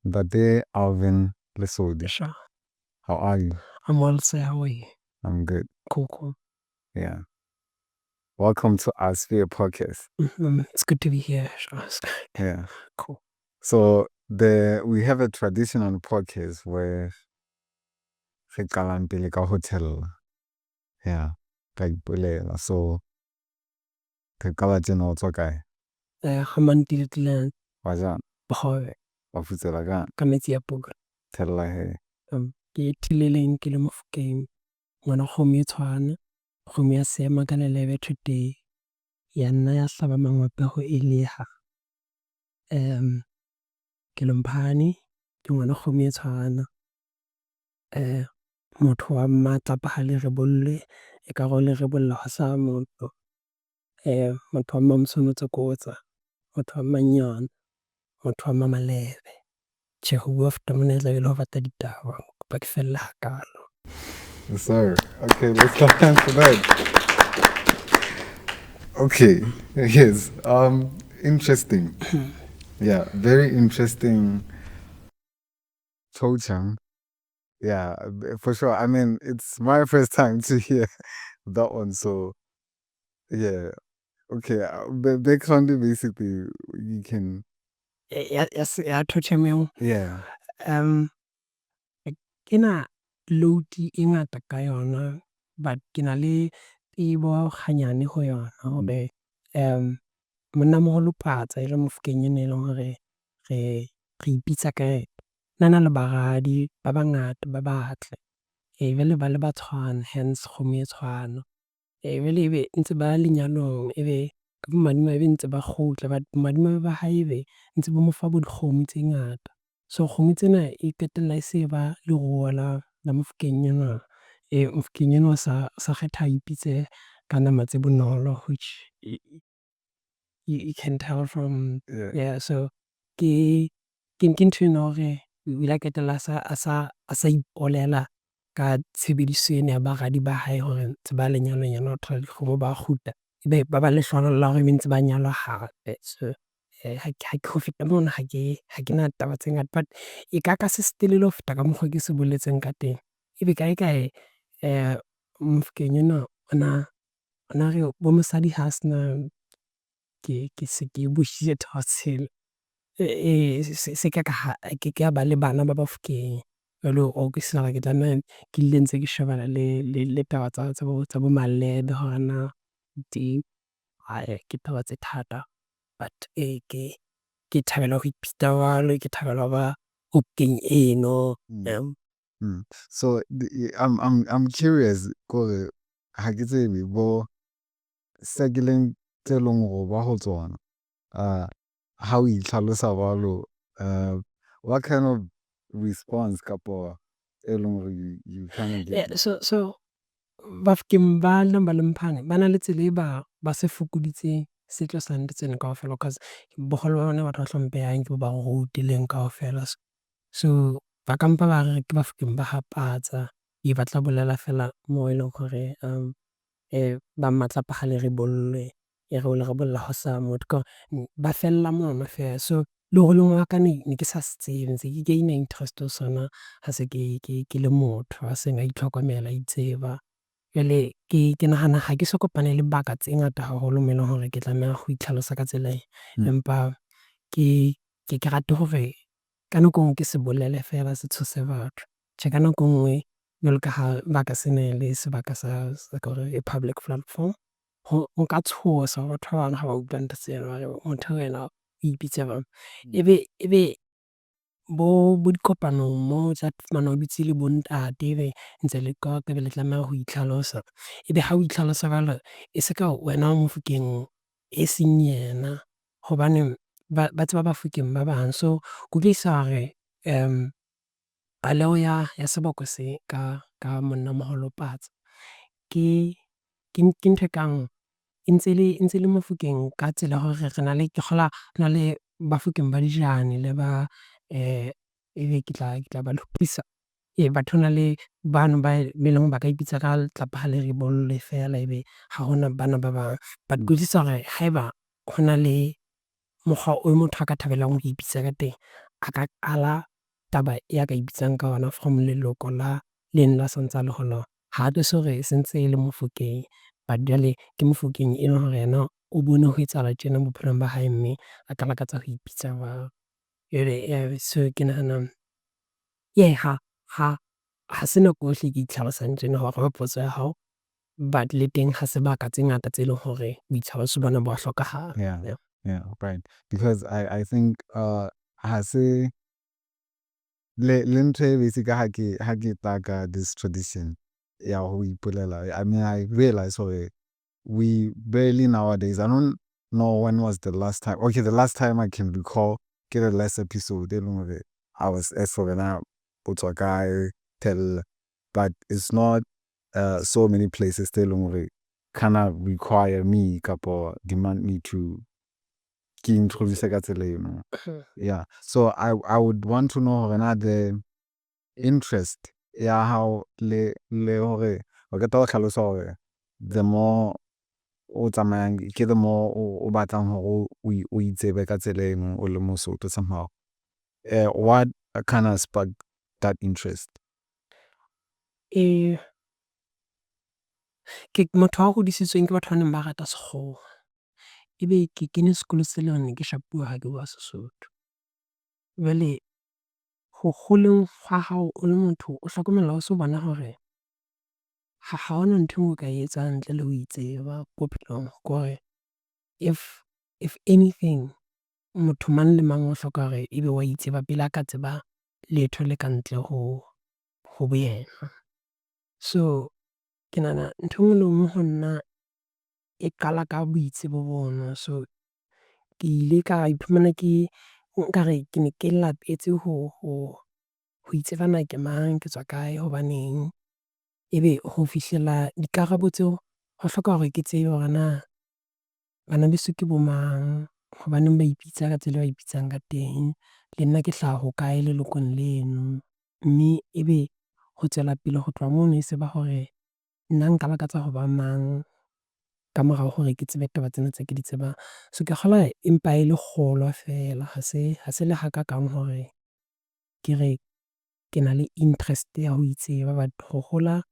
Dade Alvin Lesoli. Sure. How are you? I'm well, sir. How are you? I'm good. Cool. Yeah. Welcome to our Sphere podcast. It's good to be here, sure. Yeah. Cool. So we have a tradition on the podcast where re qalang pele ka hotel. Yeah. Ka ipolela. So re qala tjena o tswa kae? Multidisciplinary. Wa jang? Botha-Bothe. Wa futsela kang? Ka metsi a pula. Tella he. Ke thileleng ke le Mofokeng. Ngwana kgomo e tshwana. Kgomo ya seema ka lelebe today. Ya nna ya hlaba mangwape ho eleha. Ke lomphane. Ke ngwana kgomo e tshwana. Motho wa matlapa ha le re bolle. E ka go le re bolla ho sa motho. Motho wa mamsonotso kotsa. Motho wa manyana. Motho wa mamalebe. Tjhe ho bua feta mona e tla be le ho bata ditaba. Kopa ke felle hakalo. Yes, sir. Okay, let's start for that. Okay. Yes. Interesting. Yeah, very interesting. Coaching. Yeah, for sure. I mean, it's my first time to hear that one, so yeah. Okay, background basically you can. Yes, thotshe meo. Yeah. Ke na load e ngata ka yona, but ke na le tsebo hanyane ho yona hobe monnamoholo Phatsa e le Mofokeng ene eleng hore re ipitsa ka nana le baradi ba bangata ba batle. Jwale ba le ba tshwana, hence kgomo e tshwana. Jwale ebe ntse ba lenyalong ebe ka bomadimabe ntse ba kgutla, but bomadimabe ba hae ebe ntse ba mo fa bo dikgomo tse ngata. So kgomo tsena e qetella e se ba leruo la Mofokeng enwa. Mofokeng enwa sa kgetha a ipitse ka nama tse bonolo, which you can tell from yeah. So ke ntho eno hore o ile a qetella a sa ipolela ka tshebediso ena ya baradi ba hae hore ntse ba lenyalong yana ho thola dikgomo ba kgutla. Ebe ba lehlohonolo la hore ebe ntse ba nyalwa hape. So ha ke ho feta mono ha ke na taba tse ngata, but e ka se setelele ho feta ka mokgwa ke se boletseng ka teng. Ebe kae Mofokeng enwa ona re bo mosadi ha sena ke se ke bushile tshela. Se ka ha ba le bana ba Bafokeng. Jwale o utlwisisa hore ke tlameha ke dule ntse ke shebana le taba tsa bo malebe hore na teng. Ke taba tse thata, but ke thabela ho ipitsa jwalo, ke thabela ho ba Bafokeng eno. So I'm curious gore ha ke tsebe bo sekileng tse leng go ba ho tsona. How o itlhalosa jwalo, what kind of response kapo e leng gore you kind of get? So Bafokeng ba nang ba le mphane ba na le tsela e ba se fokoditseng se tlosang tsena kaofela, cause bogolo ba bona batho ba hlomphehang ke ba rutileng kaofela. So ba ka mpa ba re ke Bafokeng ba ha Patsa. E batla bolela fela moo e leng hore ba matlapa ha le re bolle, e re o le re bolla ho sa motho ba fella mono feela. So le hore lengwe wa ka ne ke sa se tsebe, ntse ke gain-a interest ho sona ha se ke le motho a seng a itlhokomela, a itseba. Jwale ke nahana ha ke so kopane le baka tse ngata haholo moo eleng hore ke tlameha ho itlhalosa ka tsela e. Empa ke rate hore ka nako e nngwe ke se bolele feela se tshose batho. Tjhe, ka nako e nngwe jwalo ka ha baka sena e le sebaka sa ka hore public platform. Ho nka tshosa hore batho ba bang ha ba utlwa ntho tsena ba re motho ena o ipitsa jwang. Ebe bo dikopanong moo tsa fumana o dutse le bo ntate, ebe ntse le qoqa ebe le tlameha ho itlhalosa. Ebe ha o itlhalosa jwalo e se ka wena o Mofokeng e seng yena, hobane ba tseba Bafokeng ba bang. So ke utlwisisa hore paleo ya seboko se ka monnamoholo Patsa ke ntho e kang e ntse le Mofokeng ka tsela ya hore re na le, ke kgola rena le Bafokeng ba Dijane le ba ebe ke tla ba hlopisa. Batho hona le bano ba eleng ba ka ipitsa ka letlapa ha le re bolle feela, ebe ha hona bana ba bang. But ke utlwisisa hore haeba hona le mokgwa o motho a ka thabelang ho ipitsa ka teng, a ka qala taba ya ka ipitsang ka ona from leloko la leng la santsa le hola ha de so re sentse e le Mofokeng, but jwale ke Mofokeng e leng hore yena o bone ho etsahala tjena bophelong ba hae, mme a ka lakatsa ho ipitsa jwalo. Jwale so ke nahana ha se nako yohle ke itlhalosang tjena ho araba potso ya hao, but le teng ha sebaka tse ngata tse leng hore boitlhaloso bona bo a hlokahala. Yeah, right. Because I think ha se le ntho e basic ha ke taka this tradition ya ho ipolela. I mean, I realize we barely nowadays, I don't know when was the last time. Okay, the last time I can recall get a last episode of it. I was now guy tell, but it's not so many places still kind of require me or demand me to introduce yeah. So I would want to know another interest. Yeah, how le hore o ka ta tlhalosa hore the more o tsamayang ke the more o batlang hore o itsebe ka tsela e nngwe o le Mosotho somehow. What kind of sparked that interest? Ke motho a hodisitsweng ke batho ba neng ba rata sekgowa. Ebe ke kene sekolo se leng ne ke shapuwa ha ke bua Sesotho. Jwale ho holeng hwa hao o le motho o hlokomela o so bona hore ha hona ntho e nngwe o ka e etsang ntle le ho itseba bophelong. Ke hore if anything, motho mang le mang o hloka hore ebe wa itseba pele a ka tseba letho le ka ntle ho boyena. So ke nahana ntho e nngwe le nngwe ho nna e qala ka boitsebo bono. So ke ile ka iphumana nkare ke ne ke lapetse ho itseba na ke mang, ke tswa kae, hobaneng. Ebe ho fihlella dikarabo tseo ho hloka hore ke tsebe hore na bana beso ke bo mang, hobaneng ba ipitsa ka tsela e ba ipitsang ka teng, le nna ke hlaha hokae lelokong leno. Mme ebe ho tswela pele ho tloha mono e se ba hore nna nka lakatsa ho ba mang ka morao hore ke tsebe taba tsena tse ke di tsebang. So ke kgolwa empa e le kgolwa feela, ha se le hakakang hore ke re ke na le interest ya ho itseba. But ho hola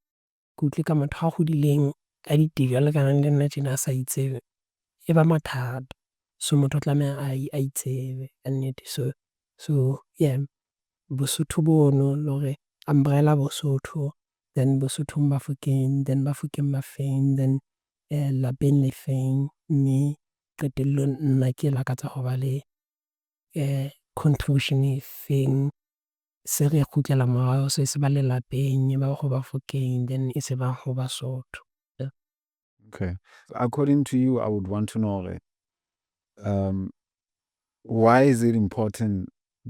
ke utlwe ka motho a hodileng a ditebele jwalo ka le nna tjena a sa itsebe e ba mathata. So motho o tlameha a itsebe kannete. So yeah, Bosotho bono le hore umbrella Bosotho, then Bosothong Bafokeng, then Bafokeng Bafeng, then lapeng le feng. Mme qetellong nna ke lakatsa ho ba le contribution e feng. Se re kgutlela morao se ba lelapeng, e ba ho Bafokeng, then e se ba ho Basotho. Okay. So according to you, I would want to know why is it important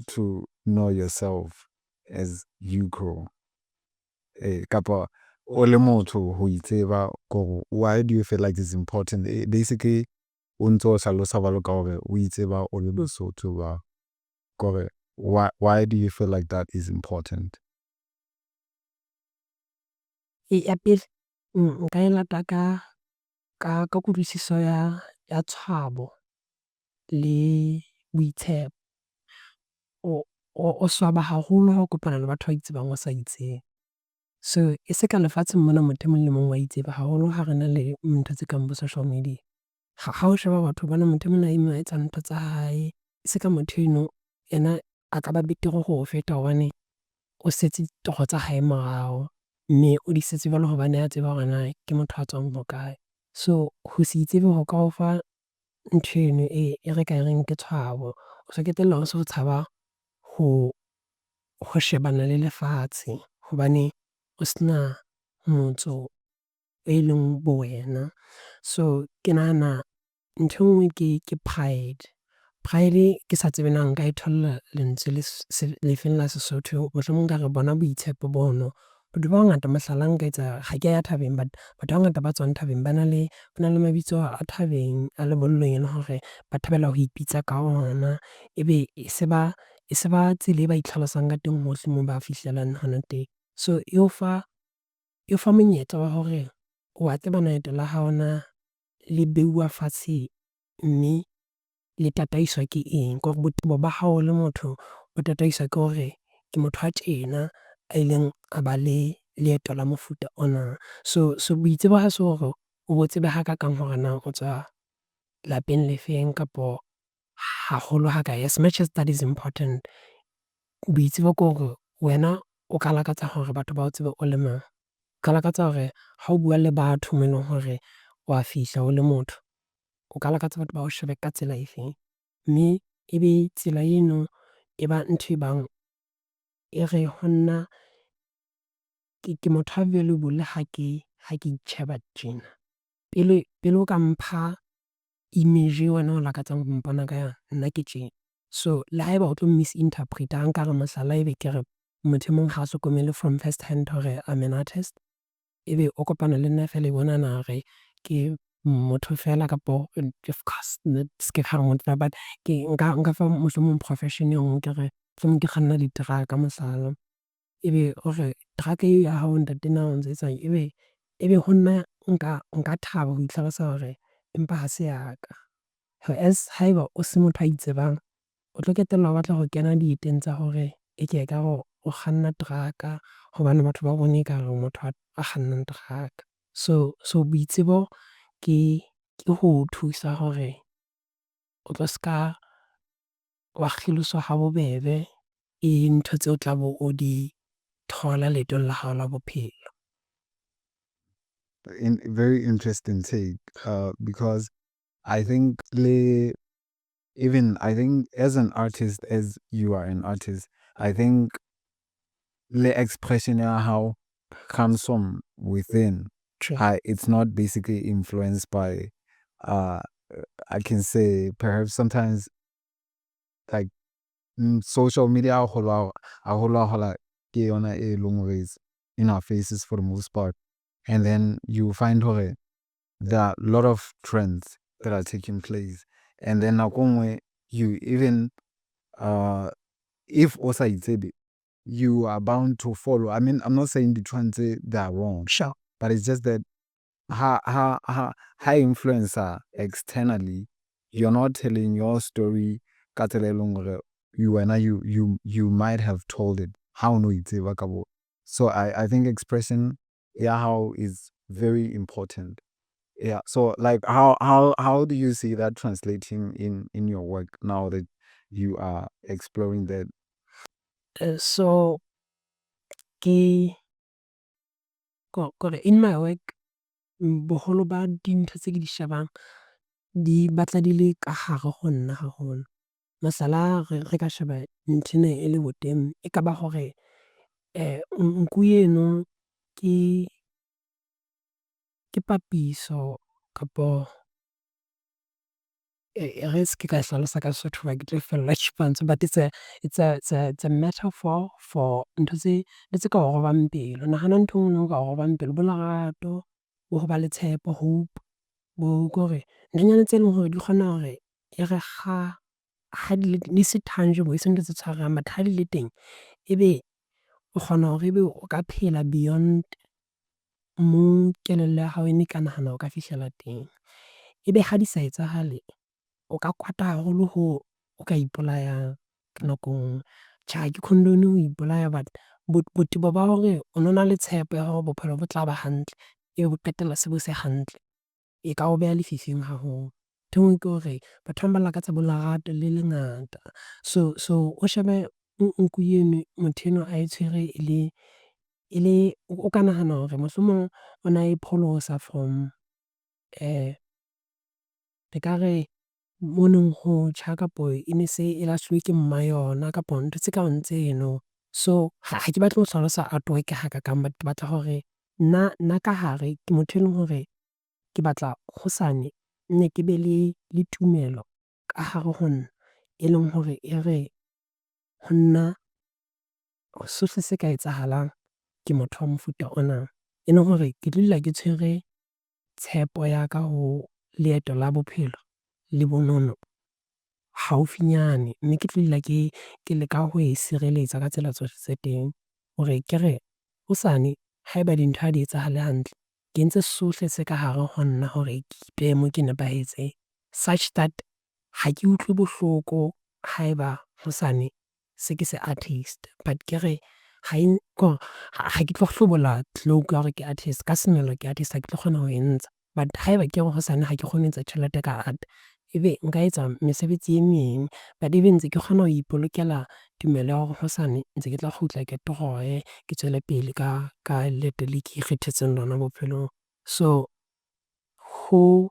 to know yourself as you grow? Kapa o le motho ho itseba gore why do you feel like it's important? Basically, o ntso hlalosa jwalo ka hore o itseba o le Mosotho ba gore why do you feel like that is important? Ya pele nka e lata ka kutlwisiso ya tshwabo le boitshepo. O swaba haholo ha o kopana le batho ba itsebang o sa itseng. So e se ka lefatsheng mona motho e mong le mong wa itseba haholo ha re na le ntho tse kang bo social media. Ha o sheba batho bona motho e mong a eme a etsa ntho tsa hae. E se ka motho eno yena a ka ba betere ho o feta hobane o setse ditoro tsa hae morao. Mme o di setse jwalo hobane a tseba hore na ke motho a tswang hokae. So ho se itsebe ho ka o fa ntho eno e re ka e reng ke tshwabo. O so qetella o so tshaba ho shebana le lefatshe hobane o sena motso e leng bo wena. So ke nahana ntho e nngwe ke pride. Pride ke sa tsebe na nka e tholla lentswe le feng la Sesotho. Mohlomong nka re bona boitshepo bono. Batho ba bangata mohlala nka etsa ha ke ya thabeng, but batho ba bangata ba tswang thabeng ba na le mabitso a thabeng a lebollong e leng hore ba thabela ho ipitsa ka ona. Ebe e se ba tsela e ba itlhalosang ka teng hohle moo ba fihlelang hona teng. So e o fa monyetla wa hore wa tseba leeto la hao na le beuwa fatshe, mme le tataiswa ke eng. Ke hore botebo ba hao le motho bo tataiswa ke hore ke motho a tjena a ileng a ba le leeto la mofuta ona. So boitsebo ha se hore o bo tsebe hakakang hore na o tswa lapeng le feng kapo haholo ha kae. As much as that is important, boitsebo ke hore wena o ka lakatsa hore batho ba o tsebe o le mang. O ka lakatsa hore ha o bua le batho moo eleng hore wa fihla o le motho, o ka lakatsa batho ba o shebe ka tsela e feng. Mme ebe tsela eno e ba ntho e bang e re ho nna ke motho a valuable ha ke itjheba tjena. Pele o ka mpha image wena o lakatsang ho mpona ka yona, nna ke tjena. So le haeba o tlo misinterpret-a ha nkare mohlala ebe ke re motho e mong ha a hlokomele from first hand hore I'm an artist. Ebe o kopana le nna feela e bonana hore ke motho feela kapo of course ske ka re motho feela, but nka fa mohlomong profession e nngwe ke re mohlomong ke kganna diteraka mohlala. Ebe o re teraka eo ya hao ntate na o ntso etsang, ebe ho nna nka thaba ho itlhalosa hore empa ha se ya ka. As haeba o se motho a itsebang, o tlo qetella o batla ho kena dieteng tsa hore eke ka hore o kganna teraka hobane batho ba bone ekare o motho a kgannang teraka. So boitsebo ke ho thusa hore o tlo ska wa kgeloswa ha bobebe ntho tseo tlabe o di thola leetong la hao la bophelo. Very interesting take, because I think as an artist, as you are an artist, I think the expression how comes from within. True. It's not basically influenced by, I can say perhaps sometimes like social media a hola ke yona e leng hore is in our faces for the most part, and then you find hore there are a lot of trends that are taking place, and then nakongwe you even if osa itsebe, you are bound to follow. I mean, I'm not saying the trends they are wrong, Sure. but it's just that high influencer externally, you're not telling your story ka tsela e leng hore you might have told it how no itseba ka bo. So I think expression how is very important. Yeah. So like how do you see that translating in your work now that you are exploring that? So ke in my work, boholo ba dintho tse ke di shebang di batla di le ka hare ho nna haholo. Masala re ka sheba nthwena e le boteng, e ka ba hore nku eno ke papiso kapo re se ke ka hlalosa ka Sesotho hoba ke tlo fellwa ke pantsho, but it's a metaphor for ntho tse ka o robang pelo. Nahana ntho e nngwe le e nngwe e ka o robang pelo, bo lerato, bo ho ba le tshepo, hope, bo ke hore nthonyana tse leng hore di kgona hore e re ha di se tangible, eseng ntho tse tshwarehang, but ha di le teng ebe o kgona hore ebe o ka phela beyond moo kelello ya hao ene e ka nahana o ka fihlela teng. Ebe ha di sa etsahale, o ka kwata haholo hoo o ka ipolayang ka nako e nngwe. Tjhe, ha ke condone ho ipolaya, but botebo ba hore o nona le tshepo ya hore bophelo bo tla ba hantle, ebe bo qetella se bo se hantle, e ka o beha lefifing haholo. Nthwe nngwe ke hore batho ba bang ba lakatsa bo lerato le lengata. So o shebe nku eno, motho enwa a e tshwere e le o ka nahana hore mohlomong o na e pholosa from re ka re monong ho tjha kapo ene se e lahlilwe ke mma yona kapo ntho tse kabang tseno. So ha ke batle ho hlalosa artwork hakakang, but ke batla hore nna ka hare ke motho e leng hore ke batla hosane nne ke be le tumelo ka hare ho nna, e leng hore e re ho nna sohle se ka etsahalang ke motho wa mofuta ona. E leng hore ke tlo dula ke tshwere tshepo ya ka ho leeto la bophelo le bonono haufinyane. Mme ke tlo dula ke leka ho e sireletsa ka tsela tsohle tse teng hore ke re hosane haeba dintho ha di etsahale hantle, ke entse sohle se ka hare ho nna hore ke ipehe moo ke nepahetseng. Such that ha ke utlwe bohloko haeba hosane se ke se artist, but ke re ha ke tlo hlobola cloak ya hore ke artist ka semelo ke artist ha ke tlo kgona ho e ntsha. But haeba ke re hosane ha ke kgone ho etsa tjhelete ka art, ebe nka etsa mesebetsi e meng, but ebe ntse ke kgona ho ipolokela tumelo ya hore hosane ntse ke tla kgutla ke torohe, ke tswele pele ka leeto le ke ikgethetseng lona bophelong. So ho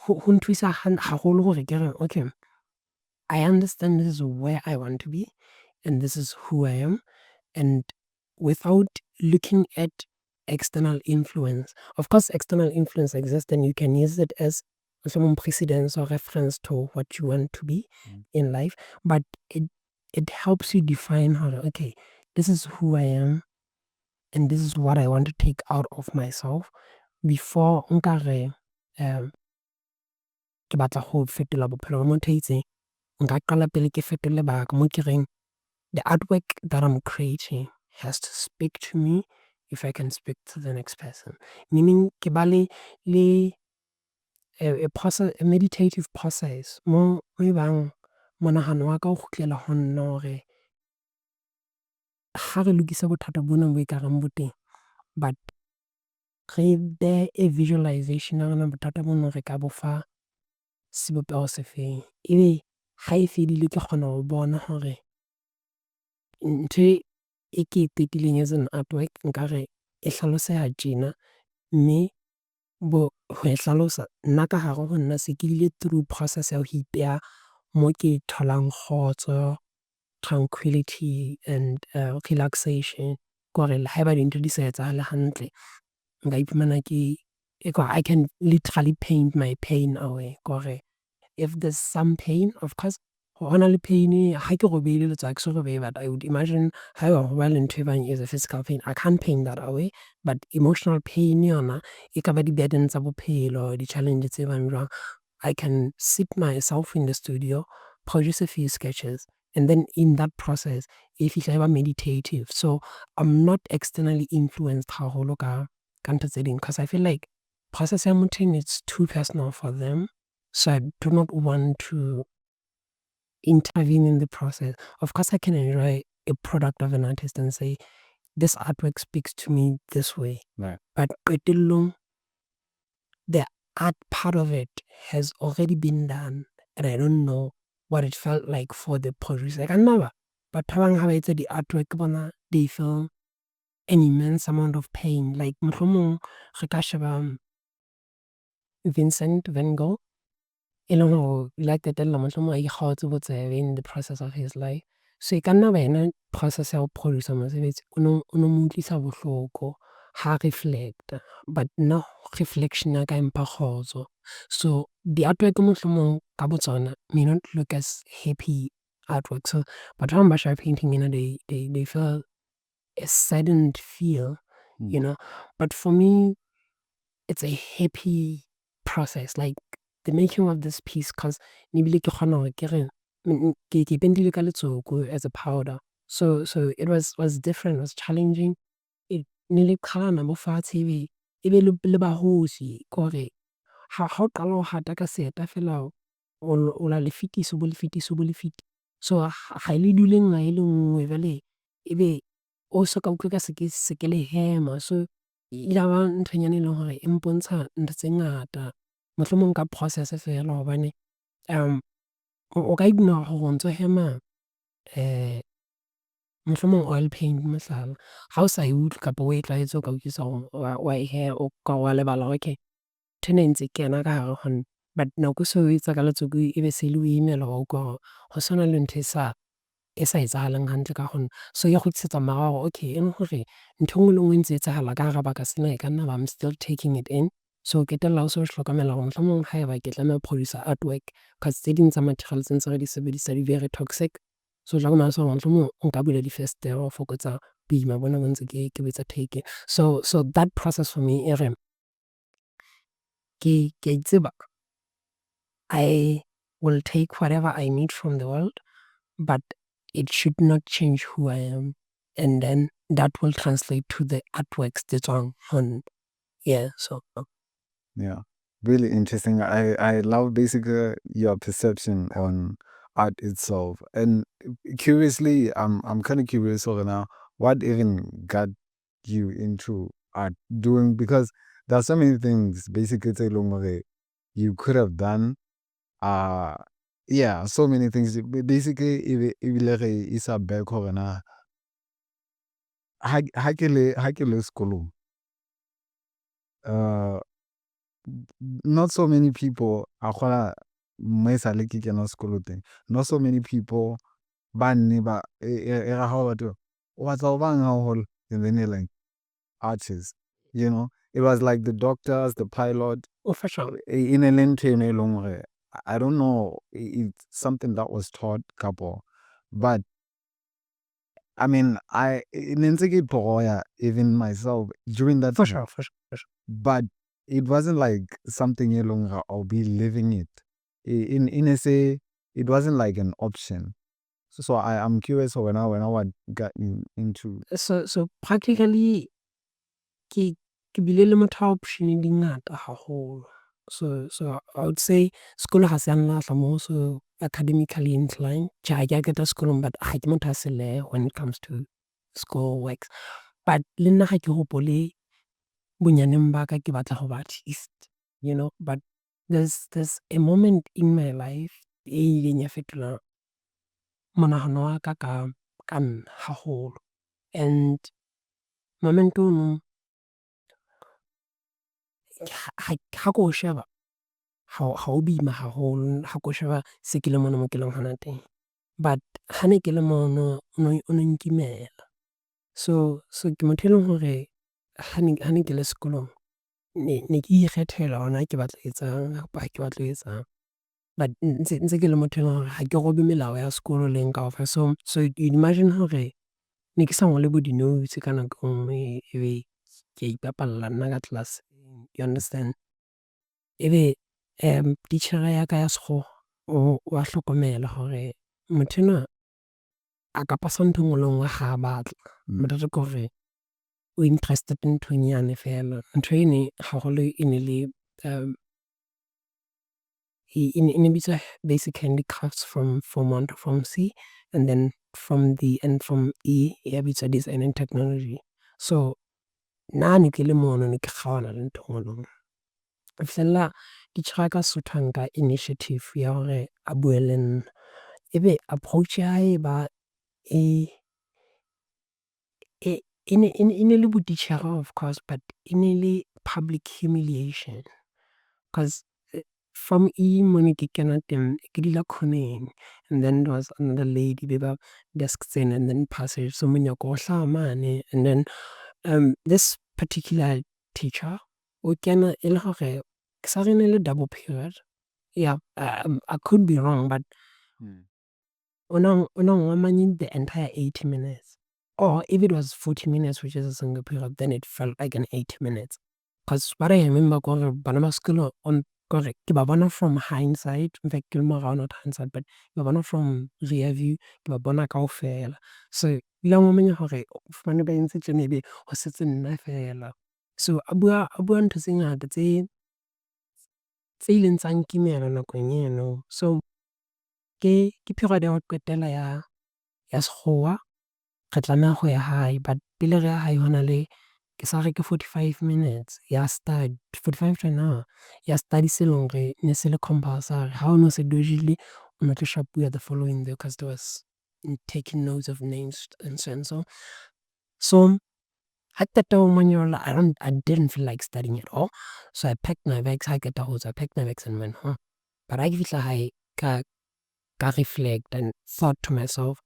nthusa haholo hore ke re okay, I understand this is where I want to be and this is who I am, and without looking at external influence. Of course, external influence exists and you can use it as some precedence or reference to what you want to be in life, but it helps you define how to, okay, this is who I am and this is what I want to take out of myself before nkare ke batla ho fetola bophelo ba motho a itseng. Nka qala pele ke fetole baka mo ke reng the artwork that I'm creating has to speak to me if I can speak to the next person. Meaning ke ba le a process, a meditative process mo ebang monahano wa ka o kgutlela ho nna hore ha re lokise bothata bona bo ekareng bo teng, but re behe a visualization ya rona bothata bono re ka bo fa sebopeho se feng. Ebe ha e fedile ke kgona ho bona hore ntho e ke e qetileng as an artwork nkare e hlaloseha tjena, mme ho e hlalosa nna ka hare ho nna se ke ile through process ya ho ipeha mo ke tholang kgotso, tranquility and relaxation. Ke hore le haeba dintho di sa etsahale hantle, nka iphumana I can literally paint my pain away. Ke hore if there's some pain, of course hona le pain ha ke robehile letsatsi ke so robehe, but I would imagine haeba ho ba le ntho e bang is a physical pain, I can't paint that away, but emotional pain yona e ka ba di-burden tsa bophelo, di-challenge tse bang jwang, I can sit myself in the studio, produce a few sketches, and then in that process e fihla e ba meditative. So I'm not externally influenced haholo ka ntho tse ding, because I feel like process ya motho it's too personal for them, so I do not want to intervene in the process. Of course I can enjoy a product of an artist and say this artwork speaks to me this way, Right. but qetellong the art part of it has already been done and I don't know what it felt like for the producer. Like never, but ba bang ha ba etsa di-artwork bona they feel an immense amount of pain. Like mohlomong re ka sheba Vincent van Gogh, e leng hore le a qetella mohlomong a ikgaotse botsebe in the process of his life. So e ka nna ba yena process ya ho producer mosebetsi o no mo utlwisa bohloko ha reflecta, but nna reflection ya ka e mpha kgotso. So di-artwork mohlomong ka botsona may not look as happy artwork. So batho ba bang ba sheba painting ena they feel a saddened feel, you know. But for me it's a happy process, like the making of this piece, cause nebile ke kgona hore ke re ke pentile ka letsoko as a powder. So it was different, it was challenging. It ne le qhalana mo fatshe ebe le bahosi ke hore ha o qala ho hata ka seeta feela o la le fetiso bo le fetiso bo le feti. So ha le dule nqa e le nngwe jwale ebe o so ka utlwe ka se ke le hema. So ya ba nthonyana e leng hore e mpontsha ntho tse ngata mohlomong ka process feela hobane o ka ignore hore o ntso hema mohlomong oil paint mohlala, ha o sa e utlwe kapa o e tlwaetse o ka utlwisisa hore wa e heha o ka wa lebala hore okay ntho ena e ntse e kena ka hare ho nna, but nako so o etsa ka letsoko ebe se le o imela wa utlwa hore ho sona le ntho e sa etsahalang hantle ka ho nna. So ya kgutlisetsa morao okay e le hore ntho e nngwe le nngwe e ntse etsahala ka hara baka sena e ka nna ba I'm still taking it in. So o qetella o so hlokomela hore mohlomong haeba ke tlameha ho producer artwork, cause tse ding tsa material tse ntse re di sebedisa di very toxic. So jwale mohlomong nka bula difenstere ho fokotsa boima bona bo ntse ke bo etsa taking. So that process for me e re ke a itseba I will take whatever I need from the world, but it should not change who I am, and then that will translate to the artworks that's on so Yeah, really interesting. I love basically your perception on art itself. And curiously, I'm kind of curious over now, what even got you into art doing, because there are so many things basically you could have done. Uh yeah, so many things. Basically, if is a back over now. Ha ke le sekolong, uh not so many people a kgona mme sa le ke kena sekolo teng, not so many people ba nne ba ra ha batho o batla ho bang haholo, and then you're like artists, it was like the doctors, the pilot, For sure. in a lantern long. I don't know, it's something that was taught couple, but I mean, I even myself during that For time, sure, for sure, for sure. but it wasn't like something longer. I'll be living it. In SA, it wasn't like an option. So I'm curious when I what got into. So practically ke bile le motho a option di ngata haholo. So I would say sekolo ha se a nlahla moo, so academically inclined. Tjhe, ha ke a qeta sekolong, but ha ke motho a seleho when it comes to school works. But le nna ha ke hopole bonyaneng ba ka ke batla ho ba artist, but there's a moment in my life e ileng ya fetola monahano wa ka ka nna haholo. And moment ono ha ke o sheba, ha o boima haholo ha ke o sheba se ke le mona mo ke leng hona teng. But ha ne ke le mono o no nkimela. So ke motho e leng hore ha ne ke le sekolong, ne ke ikgethela hore na ke batla ho etsang kapa ha ke batle ho etsang. But ntse ke le motho e leng hore ha ke robe melao ya sekolo le eng kaofela. So you'd imagine hore ne ke sa ngole bo di-notes ka nako e nngwe, ebe ke a ipapalla nna ka tlelaseng, you understand? Ebe titjhere ya ka ya sekgowa wa hlokomela hore motho enwa a ka pasa ntho e nngwe le e nngwe ha a batla. Bothata ke hore o interested nthong yane feela. Ntho ene haholo e ne le e ne bitswa basic handicrafts from form 1 to form C, and then from E ya bitswa design and technology. So nna ha ne ke le mono ne ke kgaohana le ntho e nngwe le e nngwe. Ho fihlella titjhere ya ka Sesotho a nka initiative ya hore a bue le nna. Ebe approach ya hae e ba e ne le botitjhere of course, but e ne le public humiliation. 'Cause from E mo ne ke kena teng ke dula corner-eng, and then there was another lady be ba desk tsena, and then passage, so monyako o hlaha mane. And then this particular teacher o kena e le hore ke sa re ne le double period. Yeah, I could be wrong, but o no ngwamanye the entire 80 minutes. Or if it was 40 minutes, which is a single period, then it felt like an 80 minutes. Because what I remember gore bana ba sekolo gore ke ba bona from hindsight, in fact ke le morao, not hindsight, but ke ba bona from rear view, ke ba bona kaofela. So ile a ngwamanya hore o fumane ba entse tjena ebe ho setse nna feela. So a bua ntho tse ngata tse ileng tsa nkimela nakong eno. So ke period ya ho qetela ya sekgowa, re tlameha ho ya hae, but pele re ya hae hona le ke sa re ke 45 minutes ya study, 45 to an hour ya study se leng hore ne se le compulsory. Ha o no se dojile o no tlo shapuwa the following day, because there was taking notes of names and so and so. So ha ke qeta ho monyolla, I didn't feel like studying at all. So I packed my bags, ha ke qeta ho tswa, I packed my bags and went home. But ha ke fihla hae ka reflect and thought to myself,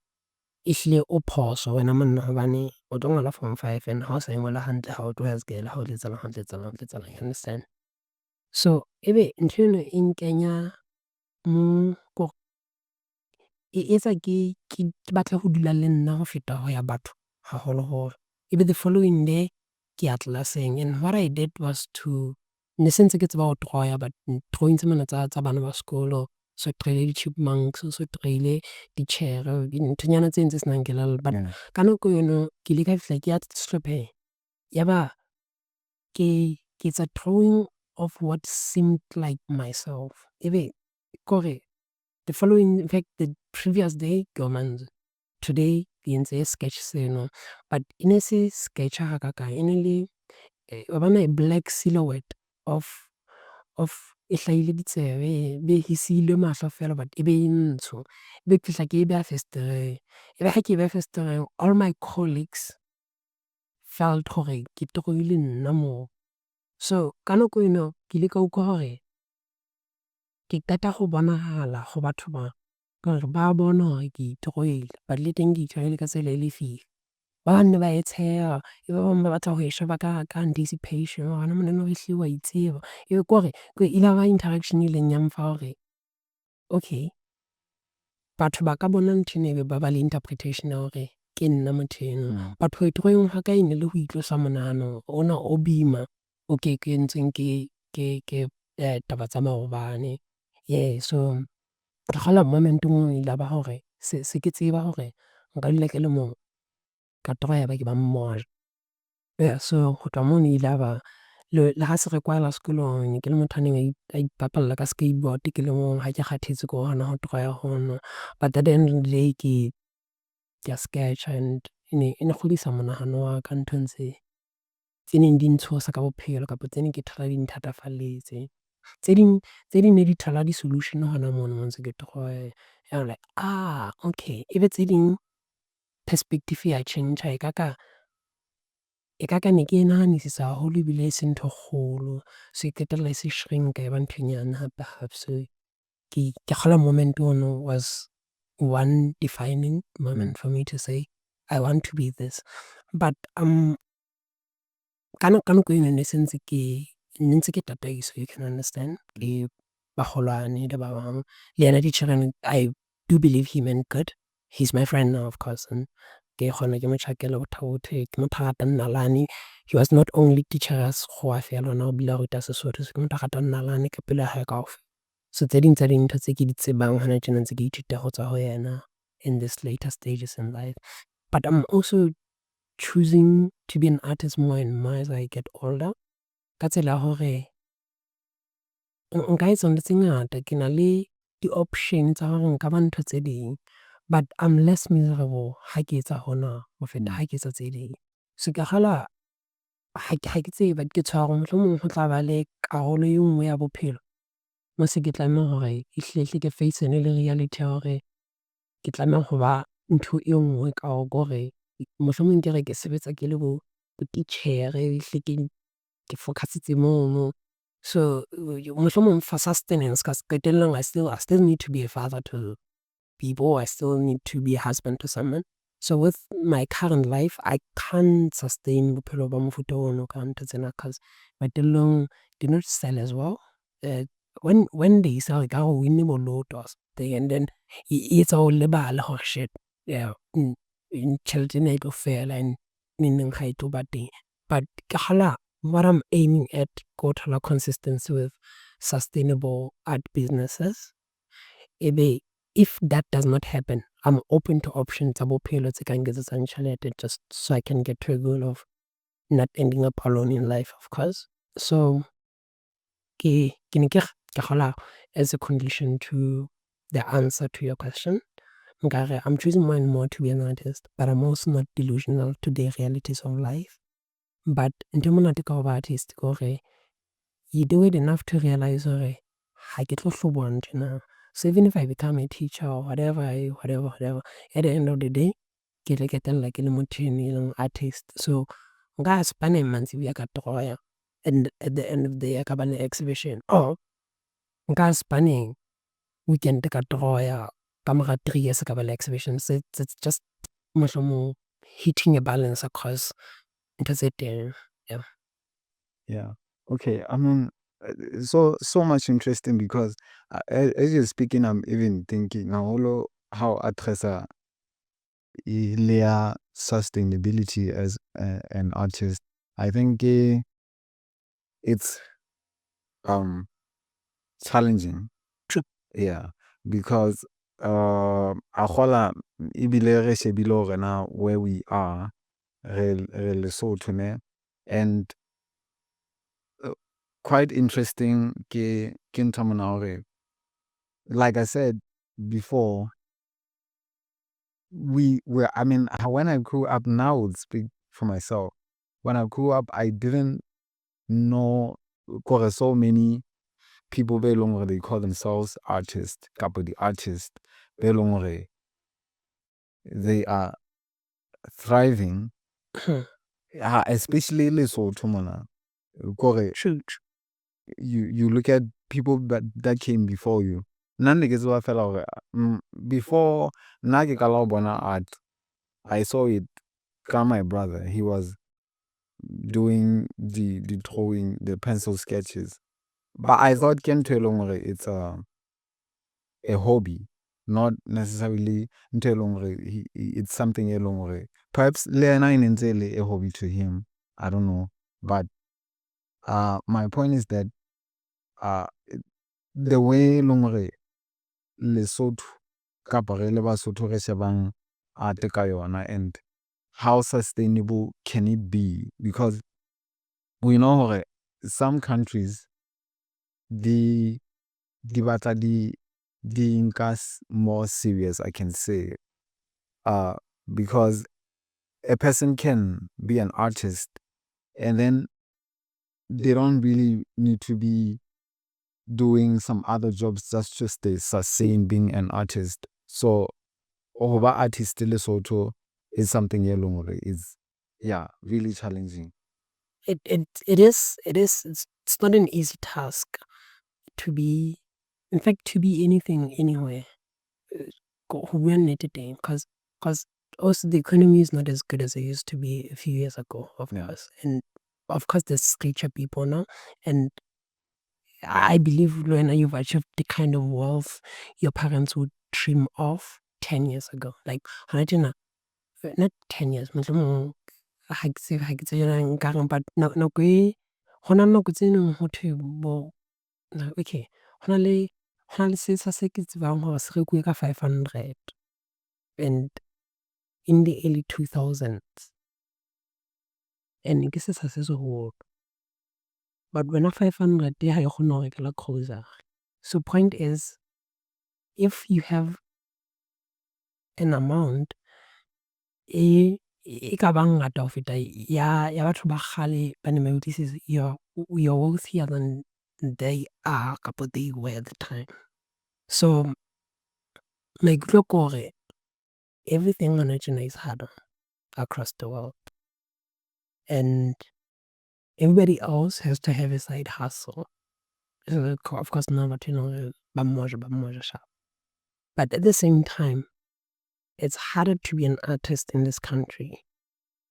ehlile o phoso wena monna, hobane o tlo ngola form 5 and ha o sa e ngola hantle ha o tlo hasekela ha o tletsalang, you understand? So ebe ntho eno e nkenya ko e etsa ke batla ho dula le nna ho feta ho ya batho haholoholo. Ebe the following day ke ya tlelaseng, and what I did was to, ne se ntse ke tseba ho draw-ya, but drawing tse mona tsa bana ba sekolo, so trailer di-chipmunks, so trailer di-chair, nthonyana tse ntse senang kelello. But ka nako eno ke ile ka fihla ke ya sehlopheng, yaba ke etsa drawing of what seemed like myself. Ebe kore the following, in fact, the previous day today ke entse sketch seno, but e ne se sketch hakaka, e ne le wa bona a black silhouette of e hlahile ditsebe, be hisile mahlo fela but ebe e ntsho, ebe ke fihla ke e beha fesetereng, ebe ha ke e beha fesetereng, all my colleagues felt hore ke tokoile nna moo. So ka nako eno ke ile ka utlwa hore ke qeta ho bonahala ho batho ba ka hore ba bona hore ke itokoile, but le teng ke itshwarele ka tsela e lefile. Ba bang ne ba e tsheha, ebe ba bang ba batla ho e sheba ka anticipation hore wena monene o ehlile wa itseba. Ebe ke hore ile ba interaction e ileng ya mfa hore okay, batho ba ka bona nthwena ebe ba ba le interpretation ya hore ke nna motho eno. But ho itokoeng ha ka e ne le ho itlosa monahano ona o boima o ke entsweng ke taba tsa maobane. Yeah, so ke kgolwa moment-ong ile ya ba hore se ke tseba hore nka dula ke le mong ka toro ya ba ke ba mmoja. Yeah, so ho tloha moo ile ya ba le ha se re kwala sekolong ke le motho a neng a ipapalla ka skateboard ke le mong ha ke kgathetse ke hona ho toro ya ho nwa. But at the end of the day ke a sketch and e ne kgodisa monahano wa ka nthong tse neng di ntshosa ka bophelo kapa tse neng ke thola di nthatafalletse. Tse ding ne di thola di-solution hona mono ntse ke toroya. I'm like, okay. Ebe tse ding perspective ya tjhentjha ekaka ne ke e nahanisisa haholo ebile e se ntho kgolo. So e qetella e se shrink-a e ba ntho e nyane hape. So ke kgolwa moment ono was one defining moment for me to say I want to be this. But ka nako eno ne ntse ke tataiso, you can understand. Ke ba kgolwane le ba bang. Le yena titjhere I do believe he meant good. He's my friend now, of course, and ke kgona ke mo tjhakele Botha-Bothe, ke motho a ratang nalane. He was not only teacher ya sekgowa fela, ona o bile a ruta Sesotho, so ke motho a ratang nalane ka pelo ya hae kaofela. So tse ding tsa dintho tse ke di tsebang hona tjena ntse ke ithuta ho tswa ho yena in this later stages in life. But I'm also choosing to be an artist more and more as I get older. Ka tsela ya hore nka etsa ntho tse ngata, ke na le di-option tsa hore nka ba ntho tse ding. But I'm less miserable ha ke etsa hona ho feta ha ke etsa tse ding. So ke kgolwa ha ke tsebe, but ke tshoha hore mohlomong ho tla ba le karolo e nngwe ya bophelo moo se ke tlameha hore ehlile ke face-ane le reality ya hore ke tlameha ho ba ntho e nngwe ka hore mohlomong ke re ke sebetsa ke le botitjhere ehlile ke focus-itse mono. So mohlomong for sustenance ka qetellong I still need to be a father to people. I still need to be a husband to someone. So with my current life, I can't sustain bophelo ba mofuta ono ka ntho tsena cause qetellong did not sell as well. When they sell ka ho win bo lotto or something, and then e etsa o lebala hore shit, yeah, tjhelete ena e tlo fela and neng ha e tlo ba teng. But ke kgolwa what I'm aiming at ko thola consistency with sustainable art businesses. Ebe if that does not happen, I'm open to options tsa bophelo tse kang nketsetsang tjhelete just so I can get to a goal of not ending up alone in life, of course. So ke ne ke kgolwa as a condition to the answer to your question. Nkare I'm choosing more and more to be an artist, but I'm also not delusional to the realities of life. But ntho e monate ka ho ba artist ke hore you do it enough to realize hore ha ke tlo hloboha nthwena. So even if I become a teacher or whatever, at the end of the day, ke tla qetella ke le motho e leng artist. So nka spana mantsibuya ka toroya, and at the end of the year ka ba le exhibition. Or nka spanning weekend ka toroya ka mora 3 years ka ba le exhibition. So it's just mohlomong hitting a balance across ntho tse teng. Yeah. Yeah. Okay. I mean, so much interesting because as you're speaking, I'm even thinking how addressa their sustainability as an artist. I think it's challenging. True. Yeah, because a gola ebile re shebile hore na where we are re Lesotho ne, and quite interesting ke ntho mona hore, like I said, before we were, I mean, when I grew up, now I would speak for myself. When I grew up, I didn't know so many people they call themselves artists, couple the artists, they are thriving, especially Lesotho mona. True. You look at people that came before you. Before art, I saw it come my brother. He was doing the drawing, the pencil sketches. But I thought it's a hobby, not necessarily it's something perhaps a hobby to him. I don't know. But my point is that the way Lesotho kapa re le Basotho re shebang art ka yona, and how sustainable can it be? Because we know some countries the batla di nkas more serious, I can say, because a person can be an artist and then they don't really need to be doing some other jobs just to stay sustain being an artist. So over artist Lesotho is something is really challenging. It is it's not an easy task to be, in fact, to be anything anywhere. Because also the economy is not as good as it used to be a few years ago, of course. And of course there's richer people now, and I believe when you've achieved the kind of wealth your parents would dream of 10 years ago. Like, not 10 years, but nako e hona nako tse neng ho thwe bo okay, hona le setsha se ke tsebang hore se rekuwe ka 500, and in the early 2000s, and ke setsha se seholo, but wena 500 ha e kgone ho rekela grocery. So point is, if you have an amount e ka bang ngata ho feta ya batho ba kgale ba ne ba utlwisisa, you're wealthier than they are kapa they were at the time. So maikutlo ke hore everything on is harder across the world, and everybody else has to have a side hustle. So of course now that ba mmoja sharp. But at the same time, it's harder to be an artist in this country.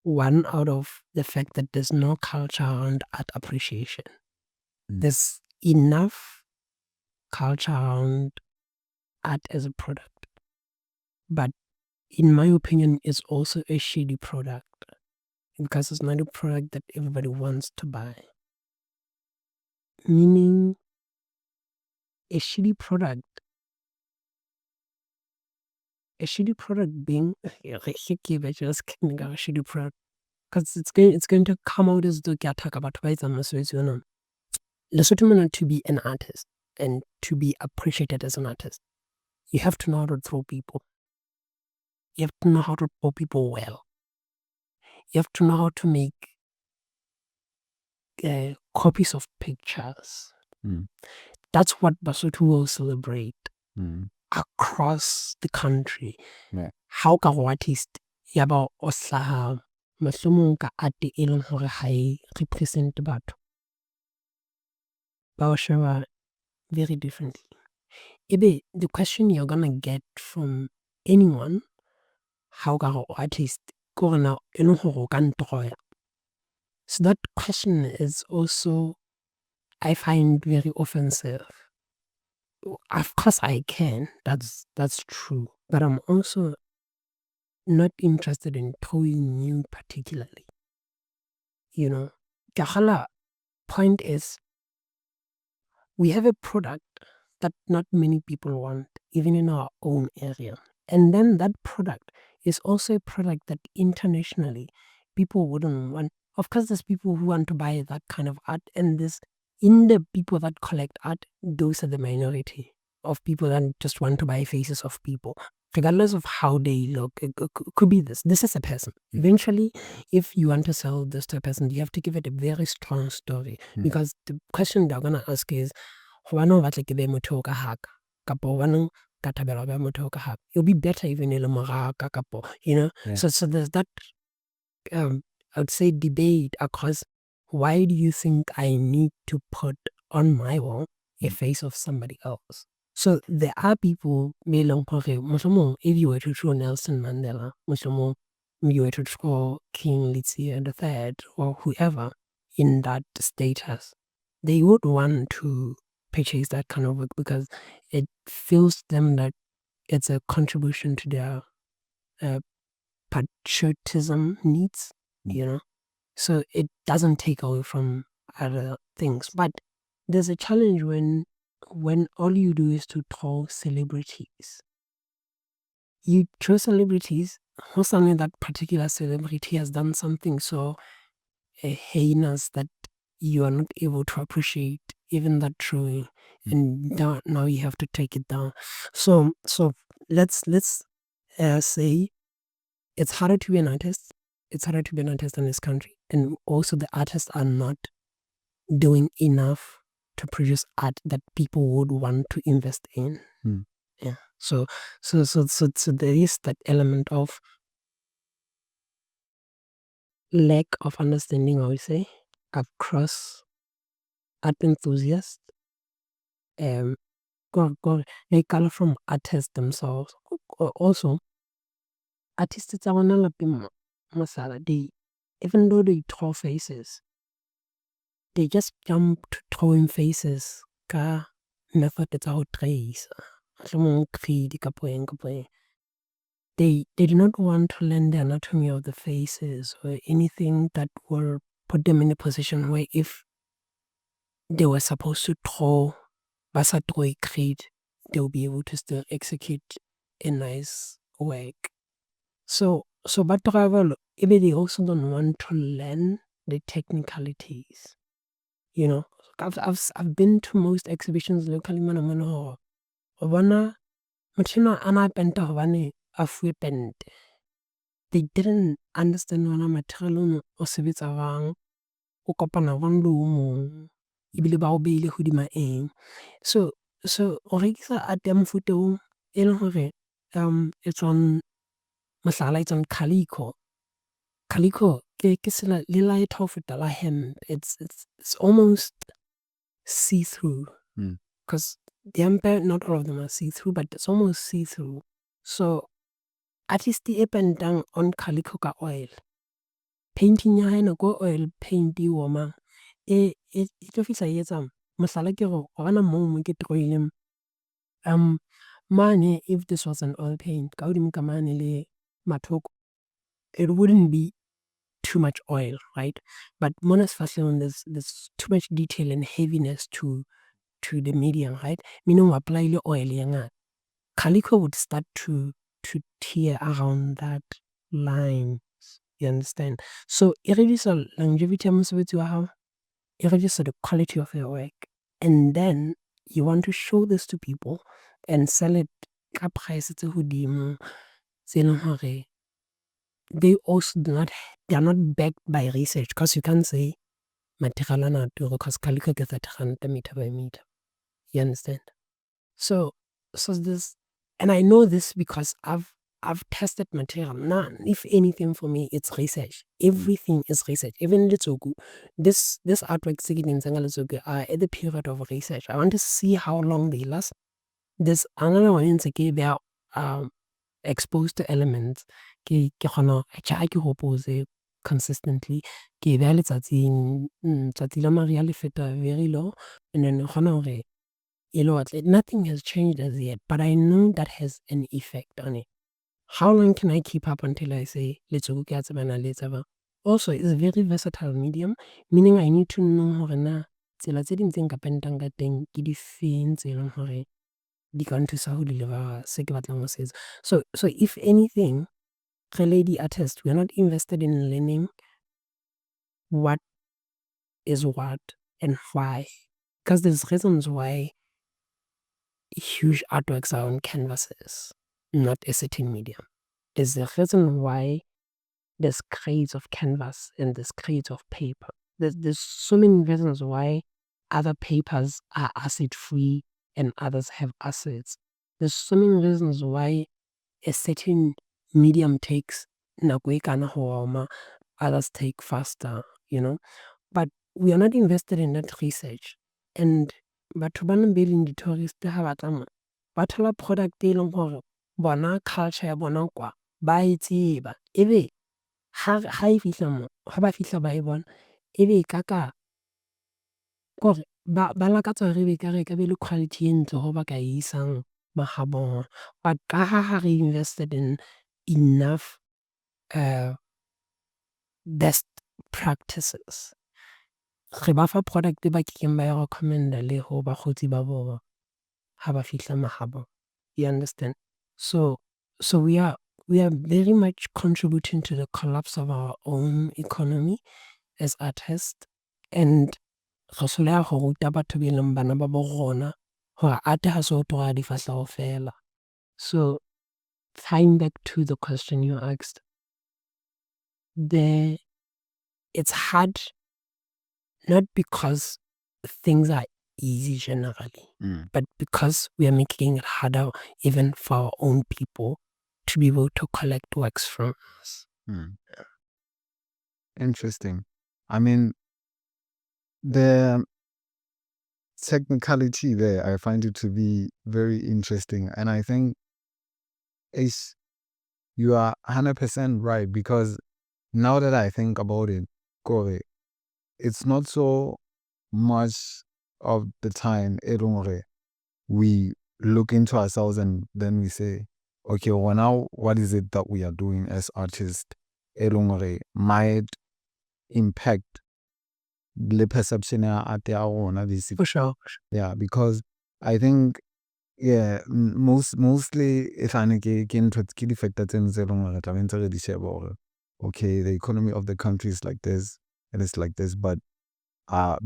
One, out of the fact that there's no culture around art appreciation. There's enough culture around art as a product, but in my opinion, it's also a shitty product, because it's not a product that everybody wants to buy. Meaning, a shitty product being a shitty product, because it's going to come out as though talk about Lesotho, to be an artist and to be appreciated as an artist, you have to know how to throw people. You have to know how to throw people well. You have to know how to make copies of pictures. That's what Basotho will celebrate across the country. How ka artist ya ba o hlaha mohlomong ka art e leng hore ha e represent batho ba o sheba very differently. Ebe the question you're gonna get from anyone, how ka artist ko na e leng hore o ka ntroya. So that question is also, I find, very offensive. Of course I can, that's true, but I'm also not interested in throwing you particularly. Kahala point is, we have a product that not many people want, even in our own area. And then that product is also a product that internationally people wouldn't want. Of course, there's people who want to buy that kind of art, and in the people that collect art, those are the minority. of people that just want to buy faces of people, regardless of how they look. It could be this. This is a person. Eventually, if you want to sell this to a person, you have to give it a very strong story. Because the question they're going to ask is, it'll be better even you know. So there's that I would say debate across, why do you think I need to put on my wall a face of somebody else? So there are people, if you were to draw Nelson Mandela, you were to draw King Letsie III or whoever in that status, they would want to purchase that kind of work because it feels them that it's a contribution to their patriotism needs, you know. So it doesn't take away from other things. But there's a challenge when all you do is to draw celebrities. You draw celebrities, or suddenly that particular celebrity has done something so heinous that you are not able to appreciate even that drawing, and now you have to take it down. So let's say it's harder to be an artist. It's harder to be an artist in this country, and also the artists are not doing enough to produce art that people would want to invest in. Yeah. So there is that element of lack of understanding, I would say, across art enthusiasts. They color from artists themselves. Also, artists they, even though they draw faces, they just jump to drawing faces ka method tsa ho trace. They do not want to learn the anatomy of the faces or anything that will put them in a position where if they were supposed to draw, basa draw a creed, they'll be able to still execute a nice work. So but travel, maybe they also don't want to learn the technicalities. You know, I've been to most exhibitions locally. They didn't understand what material o sebetsa jwang, o kopana jwang le o mong, ebile ba o beile hodima eng. So o rekisa art ya mofuta oo e leng hore it's on, mohlala, it's on calico. Calico ke sela le light ho feta la hemp. It's almost see-through. Because the hemp, not all of them are see-through, but it's almost see-through. So artist e pentang on calico ka oil, painting ya hae nako oil paint e woma e tlo fihla e etsa, mohlala ke go gona moo ke troileng mane, if this was an oil paint ka hodimo ka mane le mathoko, it wouldn't be too much oil, right? But mona sefahlehong there's too much detail and heaviness to the medium, right? Meaning we apply the oil yang calico would start to tear around that line. You understand? So it reduces the longevity of mosebetsi, it reduces the quality of your work. And then you want to show this to people and sell it ka price tse hodimo tse leng hore they also they are not backed by research, because you can't say material ana because calico ke 30 rand meter by meter. You understand? So this, and I know this because I've tested material. Now, if anything for me, it's research. Everything is research. Even Letsoku, this artwork in Letsoku are at the period of research. I want to see how long they last. There's another one in Seki, they are exposed to elements. Ke hopose consistently. Ke beha letsatsi la Maria le feta very low, and then nothing has changed as yet, but I know that has an effect on it. How long can I keep up until I say let's go get some? Also, it's a very versatile medium, meaning I need to know hore na tsela tse ding tse nka pentang ka teng ke di feng tse leng hore di ka nthusa ho deliver se ke batlang ho se etsa. So if anything, re lady artists, we are not invested in learning what is what and why, because there's reasons why huge artworks are on canvases, not a certain medium. There's a reason why there's crates of canvas and there's crates of paper. There's so many reasons why other papers are acid free and others have acids. There's so many reasons why a certain medium takes nako e kana ho oma, others take faster, but we are not invested in that research. And batho ba nang beling di-tourist ha ba tla mo ba thola product e leng hore bona culture ya bona kwa ba e tseba, ebe ha e fihla mo ha ba fihla ba e bona ebe kaka kore ba lakatsa hore ebe ekare e ka be le quality e ntle ho ba ka e isang mahabona. But ka ha re invested in enough best practices, re ba fa product ba kekeng ba e recommend-a le ho bakgotsi ba bona ha ba fihla mahabo. You understand? So we are very much contributing to the collapse of our own economy as artists, and re hloleha ho ruta batho be leng bana ba bo rona hore art ha se ho toga difahleho fela. So tying back to the question you asked, it's hard not because things are easy generally, but because we are making it harder even for our own people to be able to collect works from us. Interesting. I mean, the technicality there, I find it to be very interesting. And I think you are 100% right, because now that I think about it, Kore, it's not so much of the time we look into ourselves and then we say, okay, well, now what is it that we are doing as artists might impact the perception at their own, For sure. Yeah, because I think mostly if I can the fact that okay, the economy of the country is like this and it's like this, but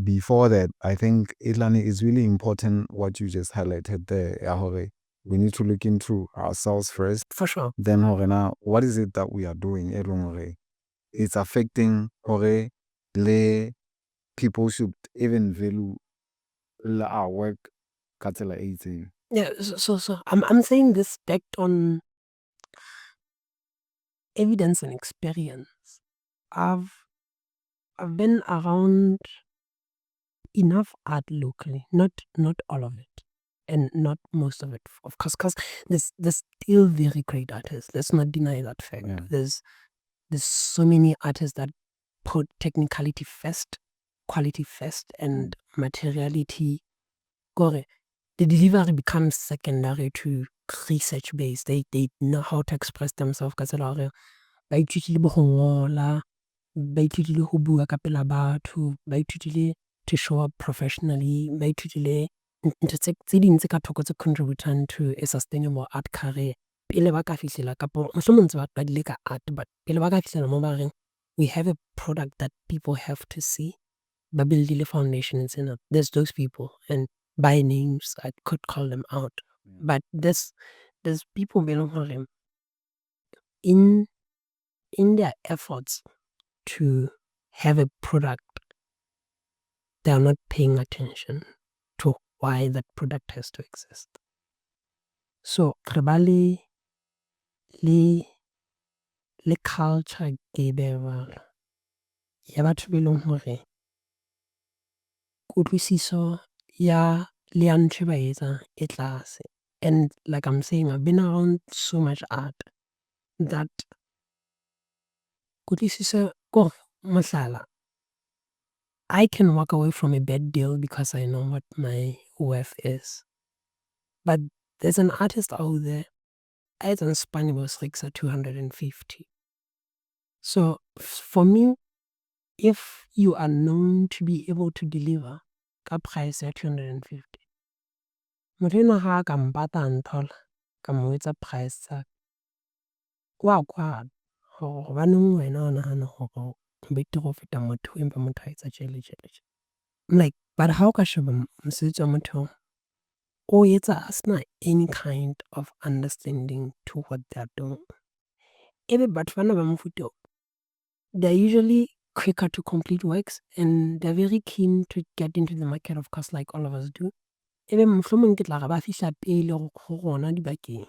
before that, I think Itlani is really important what you just highlighted there. We need to look into ourselves first. For sure. Then what is it that we are doing? It's affecting le people should even value our work. Yeah, so I'm saying this backed on evidence and experience. I've been around enough art locally, not all of it, and not most of it, of course, because there's still very great artists. Let's not deny that fact. Yeah. There's so many artists that put technicality first, quality first, and materiality. The delivery becomes secondary to research based. They know how to express themselves ka tsela hore ba ithutile bo go ngola, ba ithutile ho bua ka pela batho, ba ithutile to show up professionally, ba ithutile ntho tse ding tse ka thoko tse contributing to a sustainable art career pele ba ka fihlela kapo mohlomong ntse ba qadile ka art, but pele ba ka fihlela mo ba reng we have a product that people have to see, ba buildile foundation tsena. There's those people, and by names I could call them out, but there's people in their efforts to have a product, they are not paying attention to why that product has to exist. So re ba le culture ya batho be leng hore kutlwisiso ya le ya ntho ba etsang e tlase. And like I'm saying, I've been around so much art that kutlwisiso kore mohlala, I can walk away from a bad deal because I know what my worth is. But there's an artist out there, a etsang Spannabos rekisa 250. So for me, if you are known to be able to deliver ka price ya 250, motho enwa ha ka mpata nthola ka mo etsa price tsa wa kwala hore hobaneng wena o nahana hore o betere ho feta motho empa motho a etsa tjele. Like, but ha o ka sheba mosebetsi wa motho o etsa a sena any kind of understanding to what they're doing. Ebe batho bana ba mofuta oo, they're usually quicker to complete works and they're very keen to get into the market, of course, like all of us do. Ebe mohlomong ke tla re ba fihla pele ho rona dibakeng.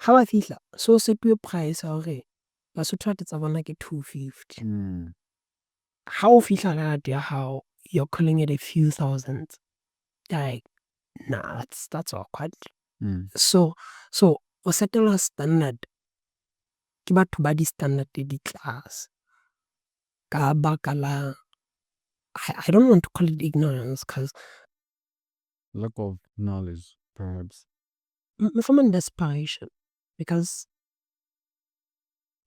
Ha ba fihla, so setuwe price ya hore Basotho tsa bona ke 250. Ha o fihla ka art ya hao, you're calling it a few thousands. Like, nah, that's awkward. So o setela standard ke batho ba di-standard di tlase. Ka baka la, I don't want to call it ignorance because lack of knowledge, perhaps. From desperation, because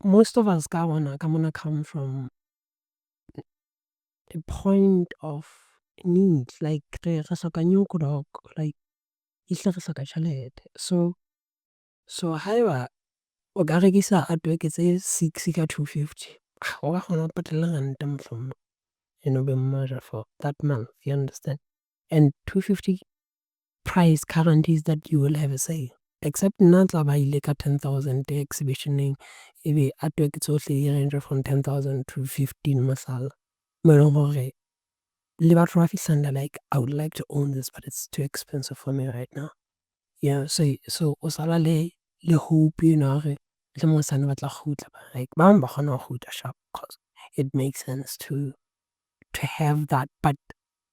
most of us wanna come from a point of need, like re hloka new dog, like ehle re hloka tjhelete. So haeba o ka rekisa artwork tse 6 ka 250, o ka kgona ho patala ranta mohlomong eno be mmarja for that month, you understand? And 250 price guarantees that you will have a sale. Except nna tla ba ile ka 10,000 exhibitioneng, ebe artwork tsohle di range from 10,000 to 15 masala. Mo eleng hore le batho ba fihlang they're like, I would like to own this but it's too expensive for me right now. Yeah, so o sala le hope hore le mosane ba tla kgutla, like ba bang ba kgona ho kgutla sharp because it makes sense to have that, but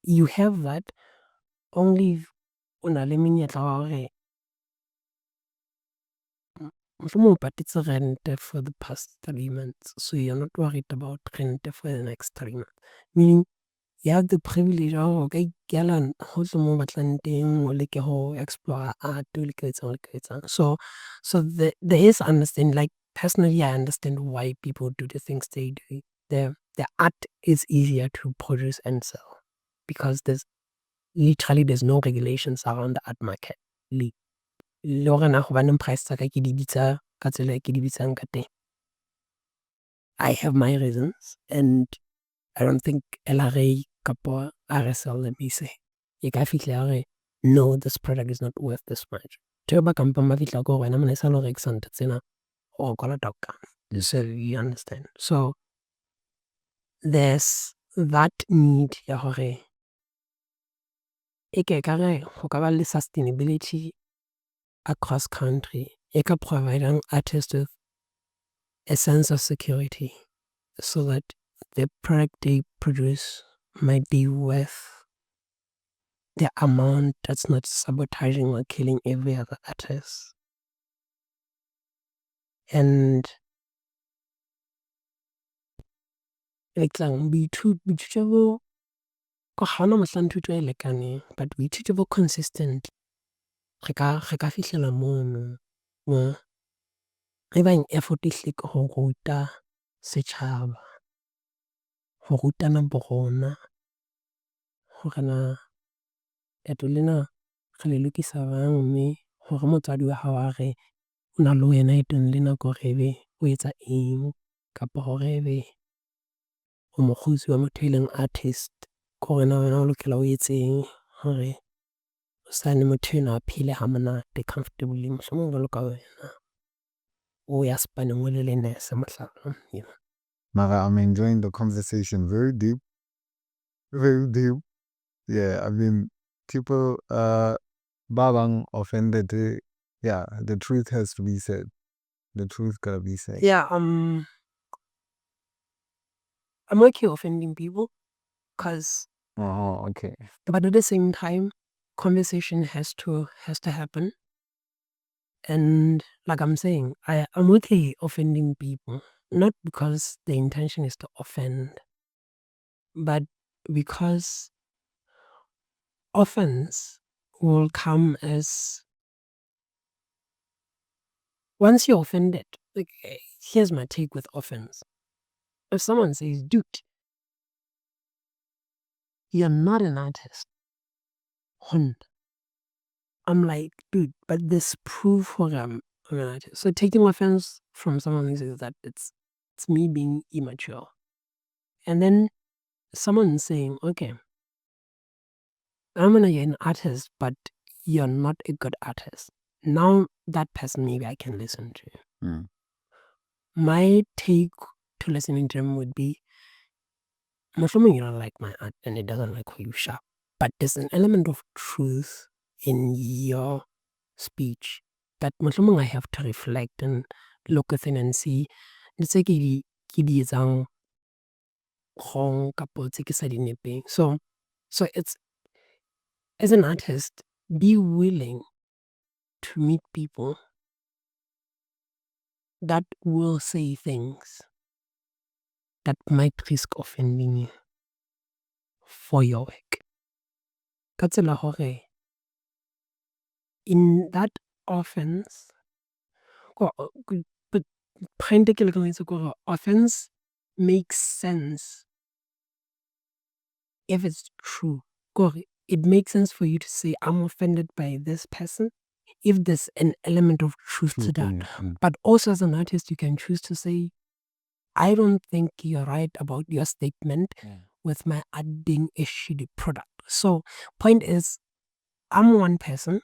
you have that only if o na le menyetla wa hore mohlomong o patetse rent for the past 3 months, so you're not worried about rent for the next 3 months. Meaning you have the privilege of hore o ka ikela hohle moo o batlang teng, o leke ho explore art, o leke ho etsang. So there is understanding, like personally I understand why people do the things they do. The art is easier to produce and sell because there's no regulations around the art market. Le hore na hobaneng price tsa ka ke di bitsa ka tsela e ke di bitsang ka teng. I have my reasons and I don't think LRA kapo RSL, let me say, e ka fihla hore no, this product is not worth this much. Teo ba kampang ba fihla ko wena mona e sa le ho rekisa ntho tsena o kolota bokana. So you understand. So there's that need ya hore e ke ekare ho ka ba le sustainability across country e ka providang artists with a sense of security so that the product they produce might be worth the amount that's not sabotaging or killing every other artist. And boithuto bo ka hana mohlang thuto e lekaneng, but boithuto bo consistent re ka fihlela mono e bang effort e hle ke ho ruta setjhaba, ho rutana bo rona hore na leeto lena re le lokisa jwang, mme hore motswadi wa hao a re o na le wena leetong lena ke hore ebe o etsa eng, kapa hore ebe o mokgotsi wa motho e leng artist ke hore na wena o lokela o etseng hore hosane motho enwa a phele ha monate comfortably, mohlomong jwalo ka wena o ya sepaneng o le nurse mohlala. Mara, I'm enjoying the conversation. Very deep. Very deep. Yeah, I mean, people babang offended. Yeah, the truth has to be said. The truth gotta be said. Yeah, I'm okay offending people because okay. but at the same time conversation has to happen. And like I'm saying, I'm okay offending people, not because the intention is to offend, but because offense will come as once you're offended. Like, here's my take with offense. If someone says, dude, you're not an artist, I'm like, dude, but this proof for I'm an artist. So taking offense from someone who says that it's me being immature. And then someone saying, okay, I'm gonna be an artist, but you're not a good artist. Now that person maybe I can listen to. My take to listening to him would be, mohlomong you don't like my art and it doesn't like who you sharp, but there's an element of truth in your speech that mohlomong I have to reflect and look within and see tse ke di etsang wrong kapo tse ke sa di nepeng. So it's, as an artist, be willing to meet people that will say things that might risk offending you for your work. Ka tsela hore in that offense, but point ke le ka itse gore offense makes sense if it's true. It makes sense for you to say, I'm offended by this person, if there's an element of truth to that. But also as an artist, you can choose to say, I don't think you're right about your statement with my art being a shitty product. So point is, I'm one person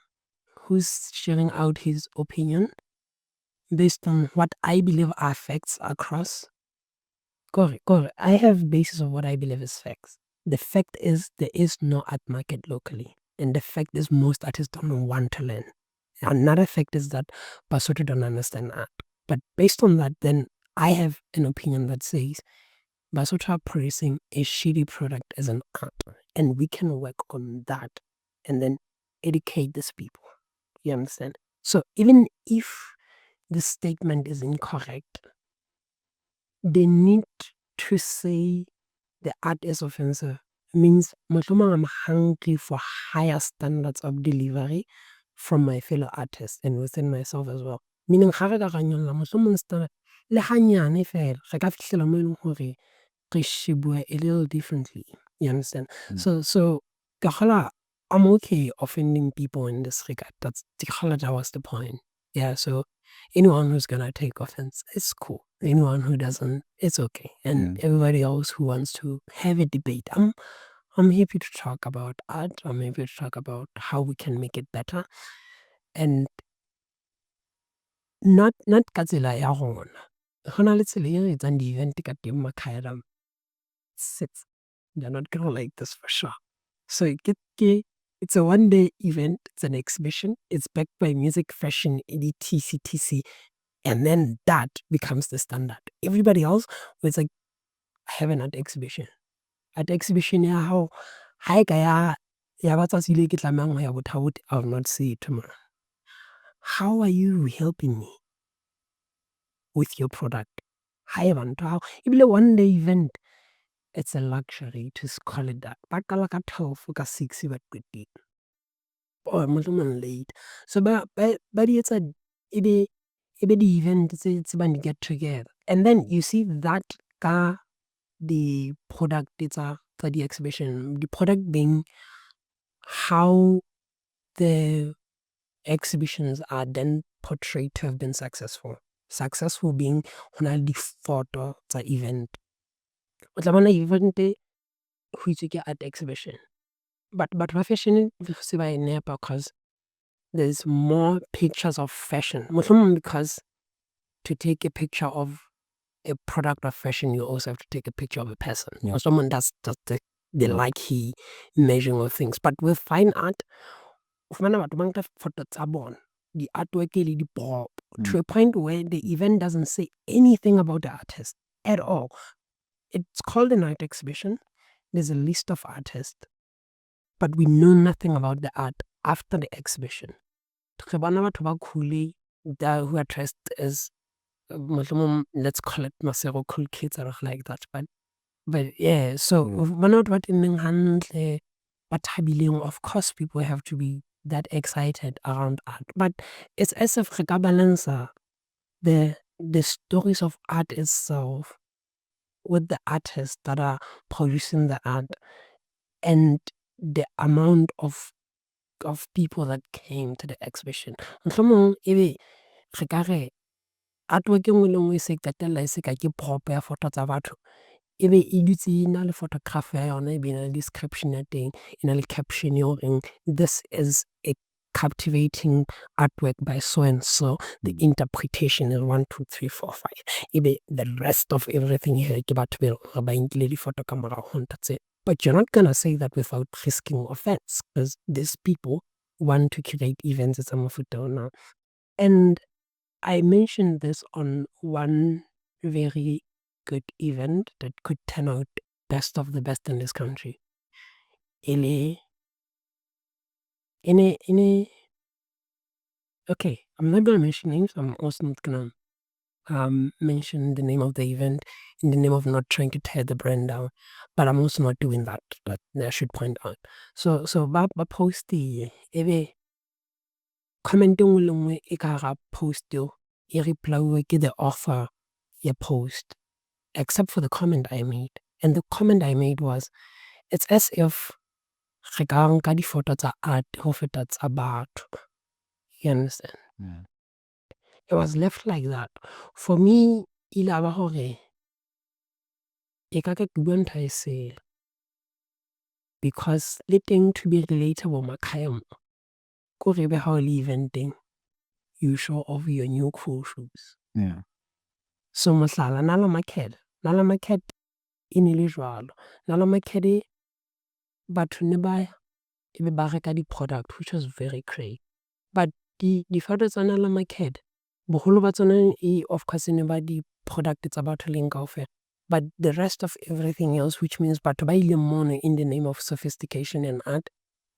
who's sharing out his opinion based on what I believe are facts across. I have basis of what I believe is facts. The fact is there is no art market locally. And the fact is most artists don't want to learn. Another fact is that Basotho don't understand art. But based on that, then I have an opinion that says Basotho are producing a shitty product as an art. And we can work on that and then educate these people. You understand? So even if the statement is incorrect, they need to say the art is offensive. Means mohlomong I'm hungry for higher standards of delivery from my fellow artists and within myself as well. Meaning ga re ka ra nyolla mohlomong standard le hanyane fela re ka fihlela mo eleng gore re shebua a little differently. You understand? So ka kgola I'm okay offending people in this regard. That was the point. Yeah, so anyone who's gonna take offense, it's cool. Anyone who doesn't, it's okay. And everybody else who wants to have a debate, I'm happy to talk about art. I'm happy to talk about how we can make it better. And not ka tsela ya rona. Hona le tsela e re etsang di-event ka teng makhaera sits. They're not gonna like this for sure. So it's a one-day event. It's an exhibition. It's backed by music, fashion, etc. And then that becomes the standard. Everybody else was like, have an art exhibition. Art exhibition, yeah, how hi kaya ya batsatsi le ke tlamang ho ya Botha-Bothe, I will not see it tomorrow. How are you helping me with your product? Hi bantu, how ebile one day event, it's a luxury to call it that. Ba qala ka 12 ka 6 ba qetile. Or mohlomong late. So ba di etsa ebe di-event tse bang di get together. And then you see that ka the product tsa the exhibition. The product being how the exhibitions are then portrayed to have been successful. Successful being hona le di-photo tsa event. O tla bona event ho itswe ke art exhibition. But fashion se ba e nepa because there's more pictures of fashion. Mohlomong because to take a picture of a product of fashion, you also have to take a picture of a person. Or someone does the likey measuring of things. But with fine art, batho ba nka photo tsa bona, the artwork le di-pop, to a point where the event doesn't say anything about the artist at all. It's called an art exhibition. There's a list of artists, but we know nothing about the art after the exhibition. Re bona batho ba cool who are dressed as let's call it Maseru cool kids or like that. But yeah, so not what in hand of course people have to be that excited around art. But it's as if re ka balance the stories of art itself with the artists that are producing the art and the amount of people that came to the exhibition. Mohlomong ebe re ka re artwork engwe le ngwe e se qetella e se ka ke prop ya photo tsa batho, ebe e dutse e na le photograph ya yona, ebe e na le description ya teng, e na le caption e reng this is a captivating artwork by so and so, the interpretation is 1, 2, 3, 4, 5. Ebe the rest of everything here ke batho ba inkile di-photo ka morao ho ntho tsena. But you're not gonna say that without risking offense, because these people want to create events tsa mofuta ona. And I mentioned this on one very good event that could turn out best of the best in this country. Okay, I'm not gonna mention names. I'm also not gonna mention the name of the event in the name of not trying to tear the brand down. But I'm also not doing that. That I should point out. So ba post ebe comment e nngwe le nngwe e ka hara post eo e reply-uwe ke the author ya post, except for the comment I made. And the comment I made was, it's as if re ka nka di-photo tsa art ho feta tsa batho. You understand? Yeah. It was left like that. For me, ile aba hore e ka ke bua ntho e sele. Because le teng to be relatable makhae mo, ko re be ha o le event-eng, you show off your new cool shoes. Yeah. So mohlala, Nala Market e ne le jwalo. Nala Market batho ne ba ebe ba reka di-product, which was very great. But di-photo tsa Nala Market, boholo ba tsona of course ne ba di-product tsa batho leng kaofela. But the rest of everything else, which means batho ba ileng mono in the name of sophistication and art,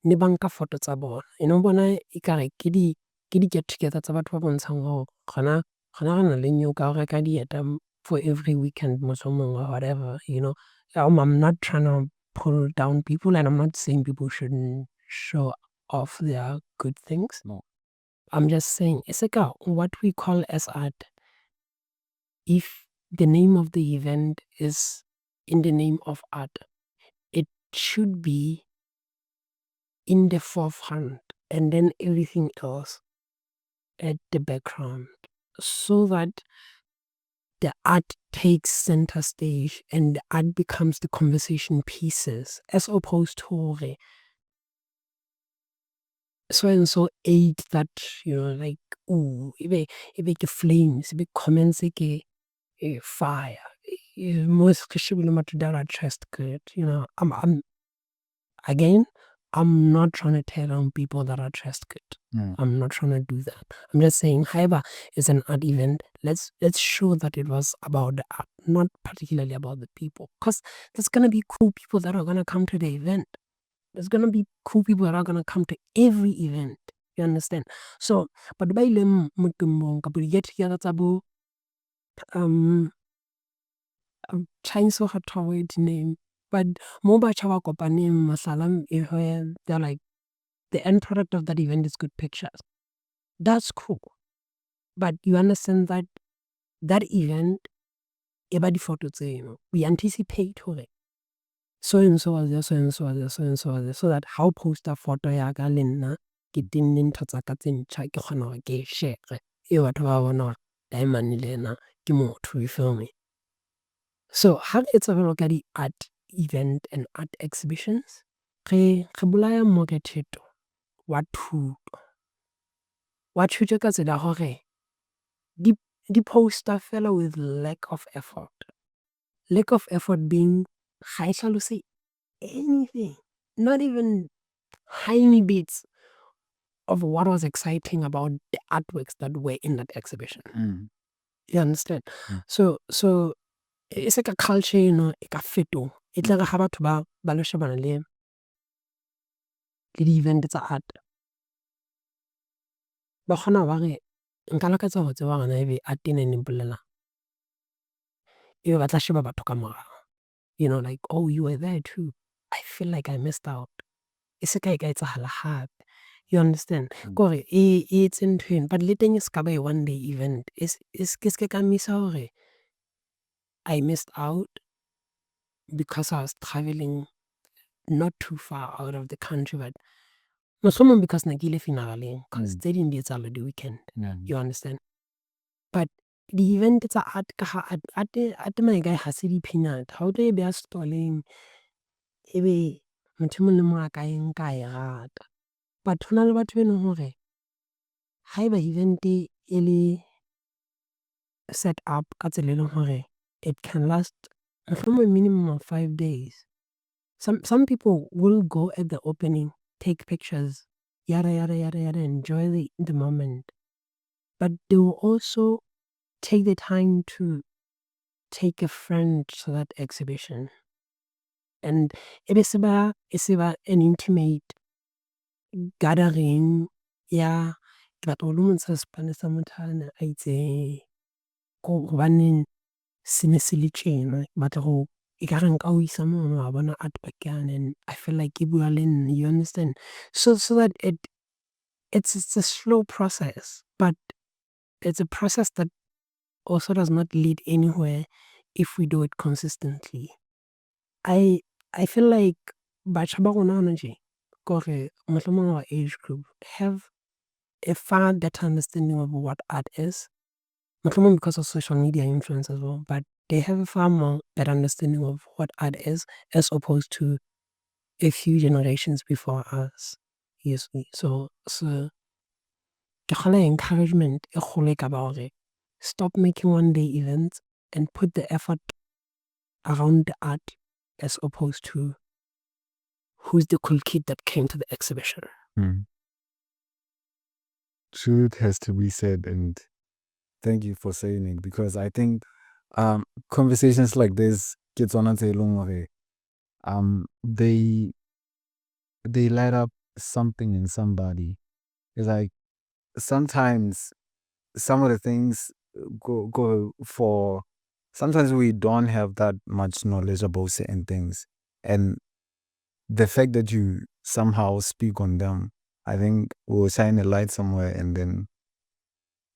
ne ba nka photo tsa bona. E no bona ekare ke di-get together tsa batho ba bontshang hore gona re na le nyo ka ho reka dieta for every weekend mohlomong or whatever, you know. I'm not trying to pull down people, and I'm not saying people shouldn't show off their good things. No. I'm just saying, it's like what we call as art. If the name of the event is in the name of art, it should be in the forefront and then everything else at the background, so that the art takes center stage and the art becomes the conversation pieces, as opposed to so and so ate that, you know, like, ooh, ebe ke flames, ebe comments ke fire. Most especially that are chest good, you know. I'm not trying to tear down people that are chest good. Yeah. I'm not trying to do that. I'm just saying, however, it's an art event. Let's show that it was about the art, not particularly about the people. Because there's gonna be cool people that are gonna come to the event. There's gonna be cool people that are gonna come to every event. You understand? So, but by them get together tabo I'm trying so hard to avoid name. But mo batjha ba kopaneng mahlala they're like, the end product of that event is good pictures. That's cool. But you understand that that event, eba di-photo tseno, we anticipate hore so and so was there, so and so was there, so and so was there, so that how poster photo ya ka le nna ke tenne ntho tsa ka tse ntjha ke kgona hore ke share e batho ba bona hore diamond le ena ke motho, you feel me? So ha re etsa jwalo ka di-art event and art exhibitions, re bolaya morethetho wa thuto ka tsela hore di-poster fela with lack of effort. Lack of effort being ga e hlalose anything, not even tiny bits of what was exciting about the artworks that were in that exhibition. You understand? So it's like a culture, you know, e ka fetoha. E tla re ha batho ba lo shebana le di-event tsa art, ba kgona ba re nka lakatsa ho tseba hore na ebe art ena e neng bolelang. Ebe ba tla sheba batho ka morao. You know, like, oh, you were there too. I feel like I missed out. E se ka e ka etsahala hape. You understand? Kore it's in twin, but le teng e ska ba a one day event. Ke ske ka misa hore I missed out because I was traveling not too far out of the country, but mohlomong because ne ke ile funeral-eng, because tse ding di etsahala the weekend. You understand? But the event tsa art ka ha art mai kae ha se di-peanut. Ha o tlo e beha stall-eng ebe motho e mong le mong a ka e nka a e rata. But hona le batho be leng hore haeba event e le set up ka tsela e leng hore it can last a minimum of 5 days. Some people will go at the opening, take pictures, yada yada yada yada, enjoy the moment. But they will also take the time to take a friend to that exhibition. And it is about an intimate gathering. Yeah. Ke batla ho lo montsha sepane sa motho ana a itseng. Hobaneng se ne se le tjena. Ke batla ho ekare nka o isa mono wa bona artwork yane, and I feel like e bua le nna, you understand? So that it's a slow process, but it's a process that also does not lead anywhere if we do it consistently. I feel like batjha ba rona hona tje kore mohlomong our age group have a far better understanding of what art is. Mohlomong because of social media influence as well, but they have a far more better understanding of what art is as opposed to a few generations before us. Yes. So ke kgola encouragement e kgolo e ka ba hore stop making one day events and put the effort around the art as opposed to who's the cool kid that came to the exhibition. Truth has to be said, and thank you for saying it, because I think conversations like this, kids on they light up something in somebody. It's like sometimes some of the things go for, sometimes we don't have that much knowledge about certain things, and the fact that you somehow speak on them, I think will shine a light somewhere, and then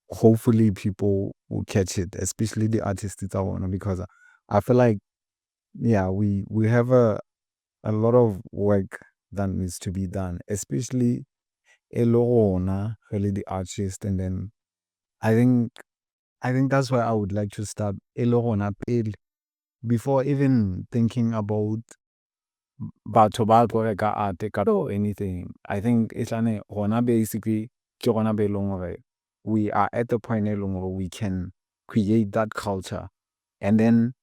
hopefully people will catch it, especially the artists that I want, because I feel like, yeah, we have a lot of work that needs to be done, especially Elorona, really the artist. And then I think that's why I would like to start Elorona before even thinking about batho ba go reka art or anything. I think it's basically we are at the point where we can create that culture, and then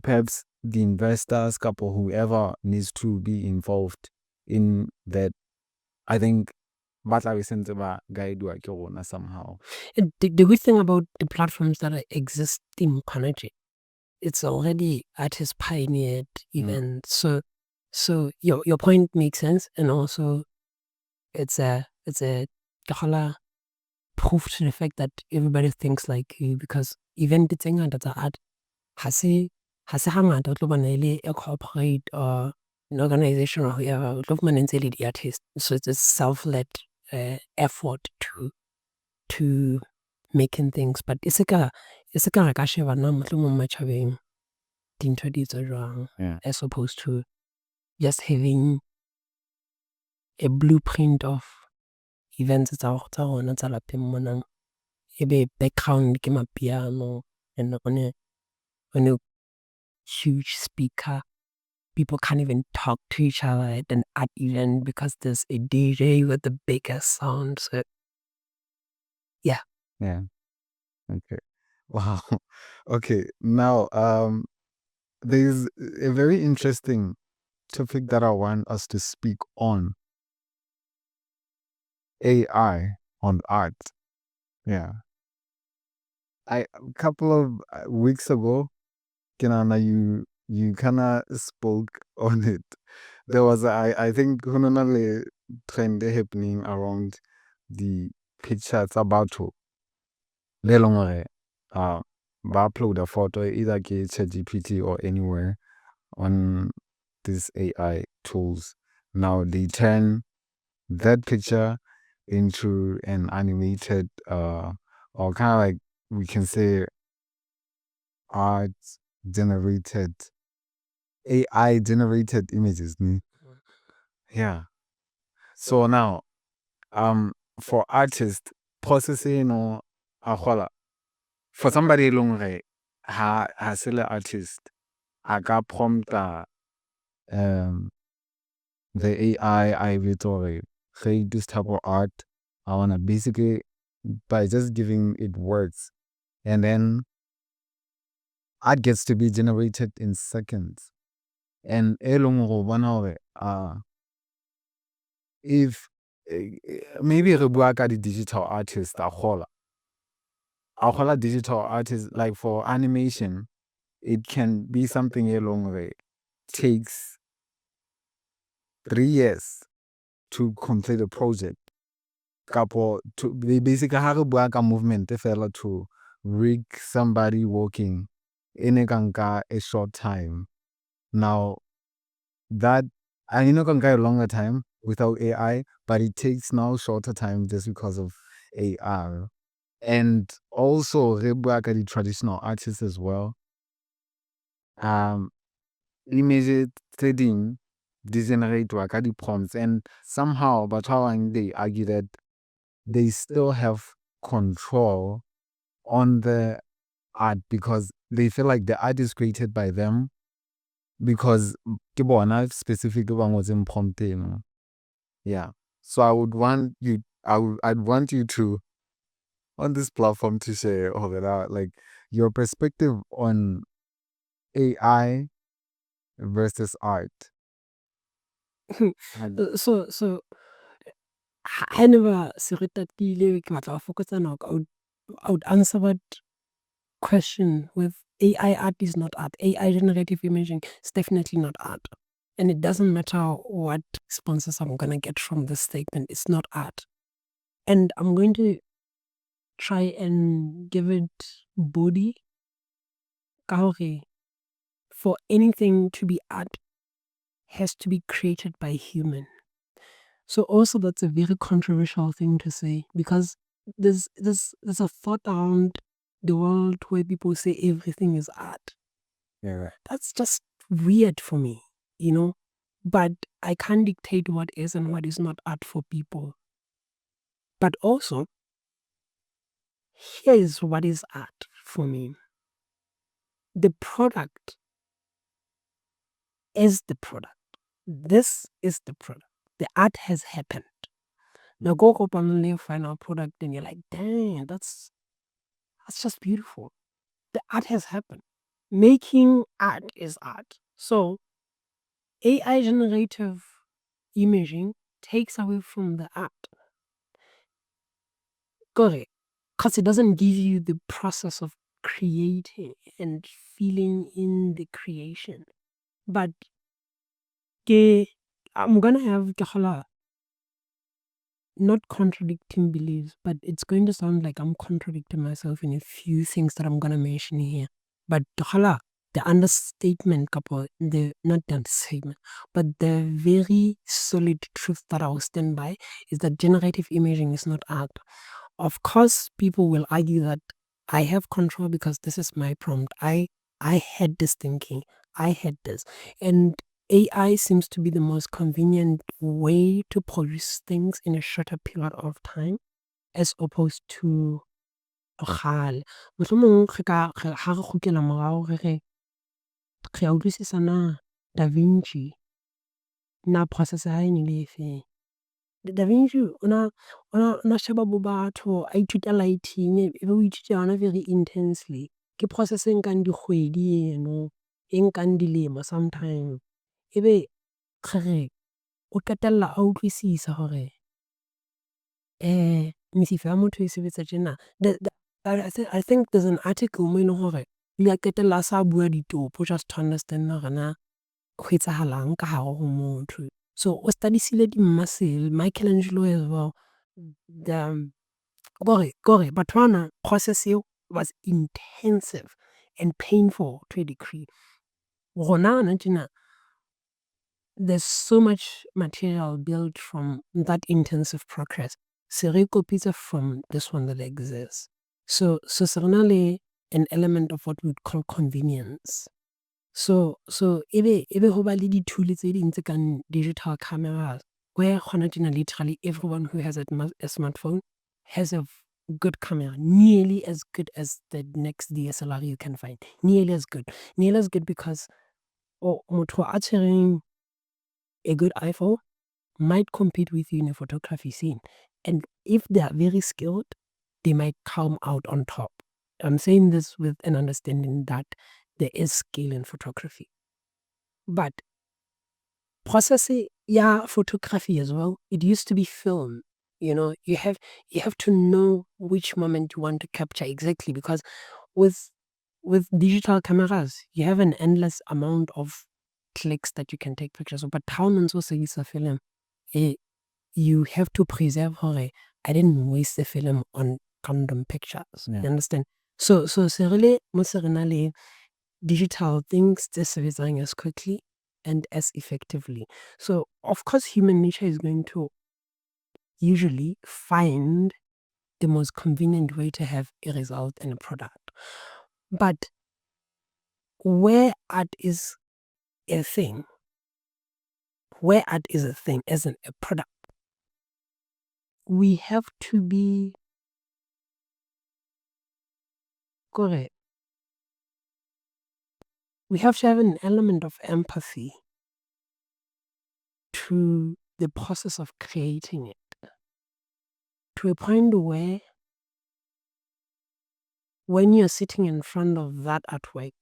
perhaps the investors, couple, whoever needs to be involved in that, I think guide somehow. The good thing about the platforms that exist in Panaji, it's already artist pioneered events. So your point makes sense, and also it's a proof to the fact that everybody thinks like you, because event it's tsa art ha se hangata o tlo bona le a corporate or an organization or whoever o tlo fumana ntse le di-artist. So it's a self-led effort to making things, but e se ka re ka sheba na mohlomong matjhabeng dintho di etsa jwang, as opposed to just having a blueprint of events tsa rona tsa lapeng monang, ebe background ke mapiano, and on a huge speaker, people can't even talk to each other at an art event because there's a DJ with the biggest sound. So yeah. Okay. Wow. Okay. Now there's a very interesting topic that I want us to speak on: AI on art. Yeah. A couple of weeks ago, Kinana, you kinda spoke on it. There was I think trend happening around the pictures about to ba upload a photo either ke ChatGPT or anywhere on these AI tools. Now they turn that picture into an animated or kind of like, we can say, art generated, AI generated images. Yeah. So now for artists, processing or for somebody long ha sele artist, I got prompta the AI I do this type of art. I wanna basically by just giving it words, and then art gets to be generated in seconds. And if maybe re bua ka di-digital artists a gola digital artists, like for animation, it can be something takes 3 years to complete a project. Basically ha re bua ka movement fela to rig somebody walking in a short time. Now that, and can go a longer time without AI, but it takes now shorter time just because of AI. And also re bua ka the traditional artists as well. Image tse ding di generate ka di prompts, and somehow batho ba bang they argue that they still have control on the art because they feel like the art is created by them because ke bona specifically ba ngotseng prompt eno. Yeah. So I'd want you to, on this platform, to share all of that, like your perspective on AI versus art. So ha never se re tatile ke batla go fokotsa nako, I would answer that question with AI art is not art. AI generative imaging is definitely not art. And it doesn't matter what sponsors I'm going to get from this statement. It's not art. And I'm going to try and give it body. For anything to be art has to be created by human. So also that's a very controversial thing to say because there's a thought around the world where people say everything is art. Yeah. That's just weird for me, But I can't dictate what is and what is not art for people. But also, here is what is art for me. The product is the product. This is the product. The art has happened. Now go up and the final product and you're like, dang, that's just beautiful. The art has happened. Making art is art. So AI generative imaging takes away from the art. Correct. Because it doesn't give you the process of creating and feeling in the creation. But I'm gonna have not contradicting beliefs, but it's going to sound like I'm contradicting myself in a few things that I'm gonna mention here. But the understatement, not the understatement, but the very solid truth that I will stand by is that generative imaging is not art. Of course, people will argue that I have control because this is my prompt. I had this thinking. I had this. And AI seems to be the most convenient way to produce things in a shorter period of time as opposed to kgale. Mohlomong ha re kgutlela morao re re a utlwisisa na Da Vinci na process ya hae e ne le efeng. Da Vinci o na sheba bo batho, a ithuta lighting, ebe o ithuta yona very intensely. Ke process e nkang dikgwedi eno, e nkang dilemo sometime. Ebe o qetella a utlwisisa hore mesifa ya motho e sebetsa tjena. I think there's an article moo eleng hore le a qetella a sa bua ditopo just to understand hore na ho etsahalang ka hare ho motho. So o study-sile di-muscle, Michelangelo as well. Kore batho bana process eo was intensive and painful to a degree. Rona tjena, there's so much material built from that intensive progress. Se re kopitse from this one that exists. So certainly an element of what we'd call convenience. So ebe ho ba le di-tool tse ding tse kang digital cameras where literally everyone who has a smartphone has a good camera, nearly as good as the next DSLR you can find. Nearly as good because motho a tshwereng a good iPhone might compete with you in a photography scene. And if they are very skilled, they might come out on top. I'm saying this with an understanding that there is skill in photography. But process photography as well, it used to be film. You have to know which moment you want to capture exactly, because with digital cameras, you have an endless amount of clicks that you can take pictures of. But how also is a film? You have to preserve I didn't waste the film on random pictures. Yeah. You understand? So really digital things just design as quickly and as effectively. So of course human nature is going to usually find the most convenient way to have a result and a product. But where art is a thing, as a product, we have to be correct. We have to have an element of empathy to the process of creating it, to a point where when you're sitting in front of that artwork,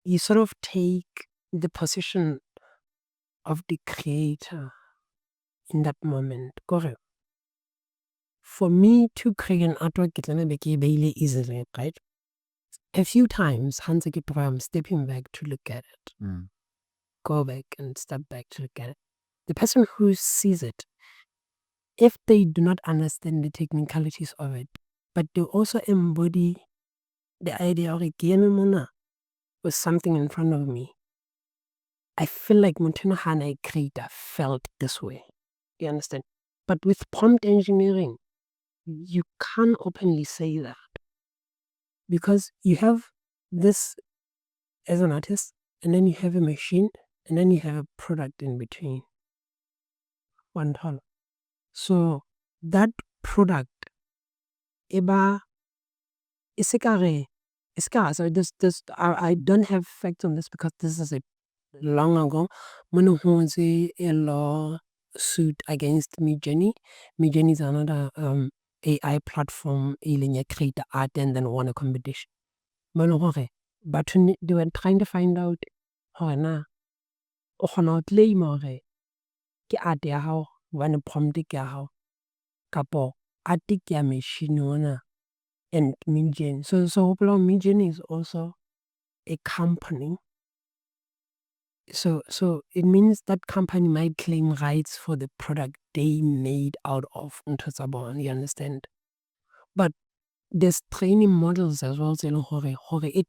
you sort of take the position of the creator in that moment. Correct. For me to create an artwork, it's going to be easily, right? A few times, I'm stepping back to look at it. Go back and step back to look at it. The person who sees it, if they do not understand the technicalities of it, but they also embody the idea of with something in front of me, I feel like Montano Hana creator felt this way. You understand? But with prompt engineering, you can't openly say that, because you have this as an artist, and then you have a machine, and then you have a product in between. One dollar. So that product, so I don't have facts on this because this is a long ago. When who was a law suit against Midjourney. Midjourney is another AI platform ailing create art and then won a competition. But they were trying to find out na o khona o claim hore ke art ya hao one prompt ke ya hao kapo art ke ya machine ona and Midjourney. So Midjourney is also a company. So it means that company might claim rights for the product they made out of Ntosabon, you understand? But there's training models as well, it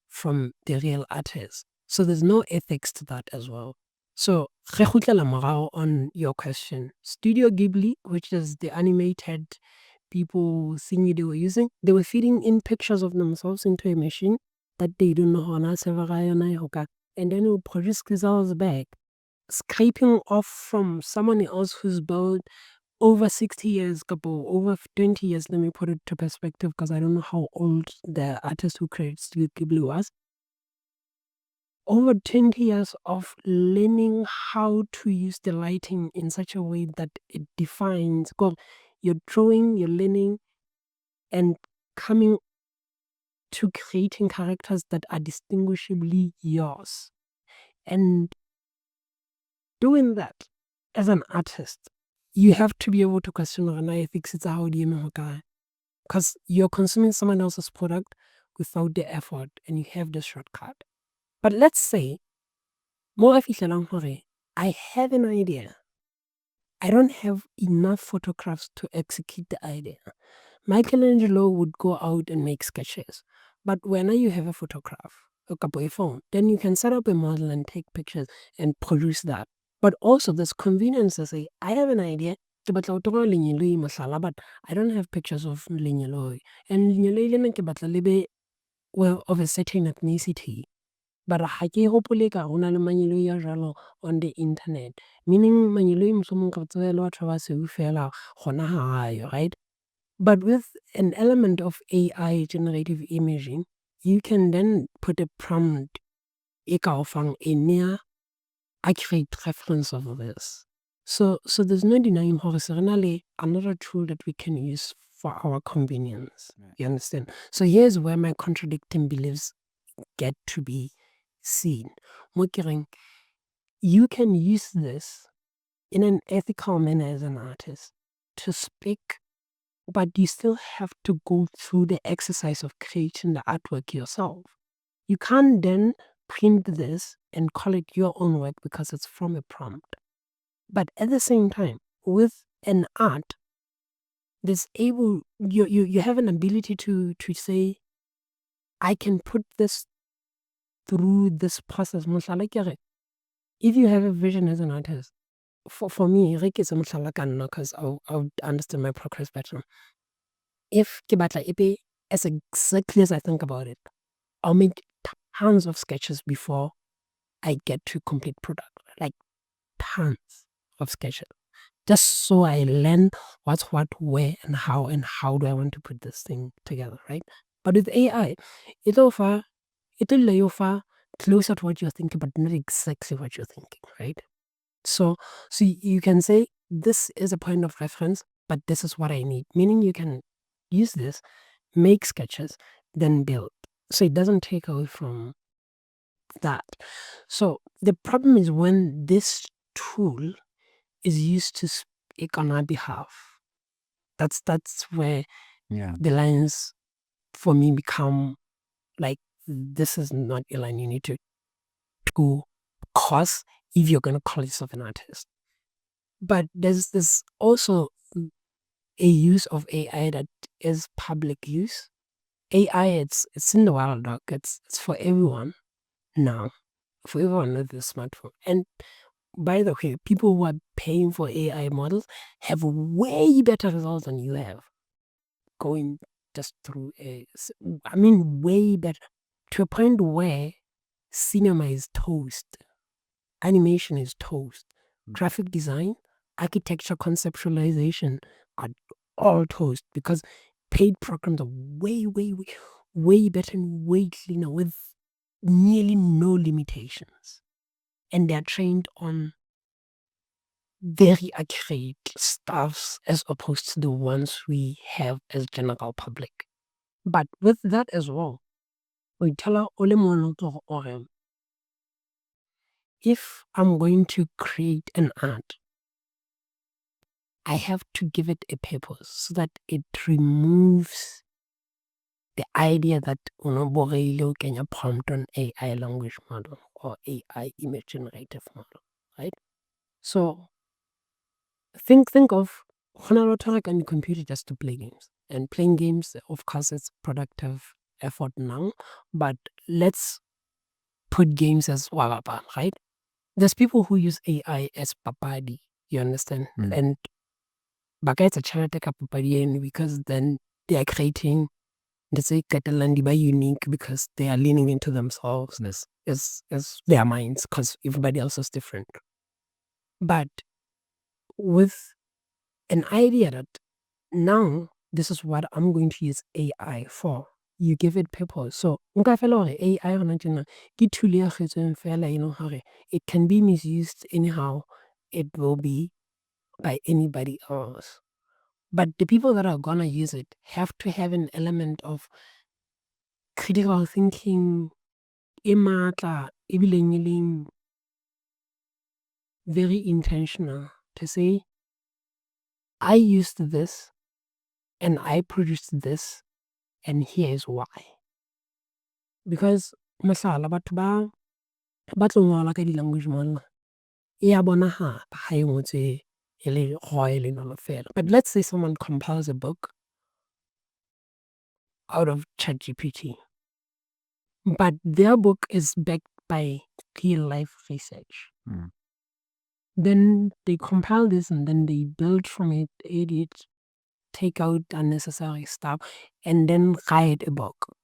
from the real artists. So there's no ethics to that as well. So on your question, Studio Ghibli, which is the animated people thingy they were using, they were feeding in pictures of themselves into a machine that they don't know how, and then it will produce results back, scraping off from someone else who's built over 60 years, over 20 years. Let me put it to perspective, because I don't know how old the artist who created Studio Ghibli was. Over 20 years of learning how to use the lighting in such a way that it defines. You're drawing, you're learning, and coming to creating characters that are distinguishably yours. And doing that as an artist, you have to be able to question ethics. It's how do you because you're consuming someone else's product without the effort, and you have the shortcut. But let's say I have an idea. I don't have enough photographs to execute the idea. Michelangelo would go out and make sketches. But when you have a photograph, a phone, then you can set up a model and take pictures and produce that. But also there's convenience to say, I have an idea, but I don't have pictures of Linyeloi. And Linyeloi well of a certain ethnicity. But ha ke hopole ka hona le manyeloi a jalo on the internet. Meaning manyeloi mohlomong ka tsebela batho ba basweu fela gona hayo, right? But with an element of AI generative imaging, you can then put a prompt a near accurate reference of this. So there's no denying horizontally another tool that we can use for our convenience. Right. You understand? So here's where my contradicting beliefs get to be seen. You can use this in an ethical manner as an artist to speak, but you still have to go through the exercise of creating the artwork yourself. You can't then print this and call it your own work because it's from a prompt. But at the same time, with an art, you have an ability to say, I can put this through this process. If you have a vision as an artist, for me, because I'll understand my progress better. If ke batla e be as exactly as I think about it, I'll make tons of sketches before I get to complete product. Like tons of sketches. Just so I learn what's what, where, and how do I want to put this thing together, right? But with AI, it'll lay you far closer to what you're thinking, but not exactly what you're thinking, right? So you can say this is a point of reference, but this is what I need. Meaning you can use this, make sketches, then build. So it doesn't take away from that. So the problem is when this tool is used to speak on our behalf. That's where the lines for me become like, this is not a line you need to cross if you're gonna call yourself an artist. But there's also a use of AI that is public use. AI, it's in the wild dog. It's for everyone now. For everyone with a smartphone. And by the way, people who are paying for AI models have way better results than you have. Going just through way better. To a point where cinema is toast. Animation is toast. Graphic design, architecture conceptualization are all toast because paid programs are way better and way cleaner with nearly no limitations. And they're trained on very accurate stuffs as opposed to the ones we have as general public. But with that as well, we tell if I'm going to create an art, I have to give it a purpose so that it removes the idea that can you prompt on AI language model or AI image generative model, right? So think of on the computer just to play games. And playing games, of course, it's productive effort now, but let's put games as wababa, right? There's people who use AI as papadi, you understand? And baka it's a charity papadi because then they are creating, let's say, by unique because they are leaning into themselves as their minds because everybody else is different. But with an idea that now this is what I'm going to use AI for, you give it purpose. So AI it can be misused anyhow. It will be by anybody else. But the people that are gonna use it have to have an element of critical thinking, very intentional to say, I used this and I produced this and here is why. Because masala batho ba tlo ngola ka di-language model e a bonahala ha e ngotse e le fela. But let's say someone compiles a book out of ChatGPT, but their book is backed by real life research. Then they compile this and then they build from it, edit, take out unnecessary stuff, and then write a book.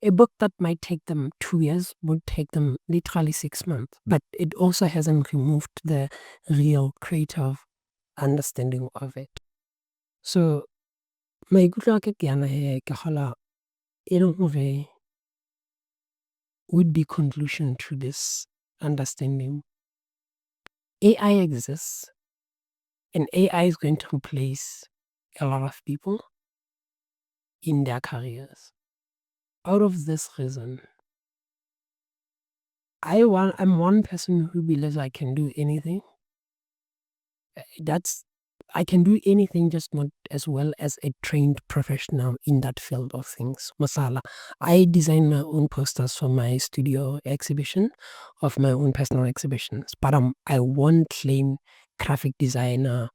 A book that might take them 2 years would take them literally 6 months. But it also hasn't removed the real creative understanding of it. So, maikutlo a ka ke yana he ke gola e leng hore would be conclusion to this understanding. AI exists And AI is going to replace a lot of people in their careers. Out of this reason, I'm one person who believes I can do anything. I can do anything, just not as well as a trained professional in that field of things. Masala, I design my own posters for my studio exhibition, of my own personal exhibitions, but I won't claim graphic designer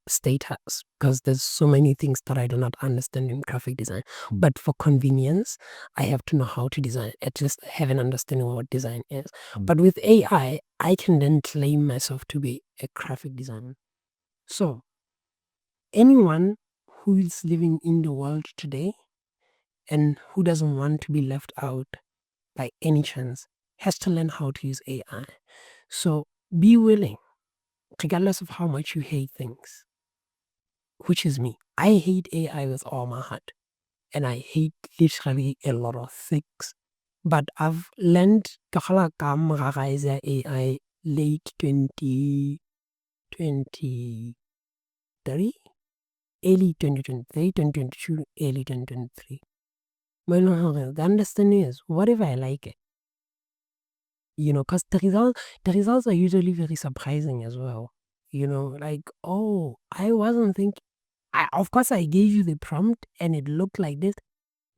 status because there's so many things that I do not understand in graphic design. But for convenience, I have to know how to design, at least have an understanding of what design is. But with AI, I can then claim myself to be a graphic designer. So anyone who is living in the world today and who doesn't want to be left out by any chance has to learn how to use AI. So be willing, regardless of how much you hate things, which is me. I hate AI with all my heart. And I hate literally a lot of things. But I've learned AI late 2023, early 2023, 2022, early 2023. The understanding is, what if I like it? Because the results are usually very surprising as well. Like, oh, I wasn't thinking. Of course, I gave you the prompt and it looked like this,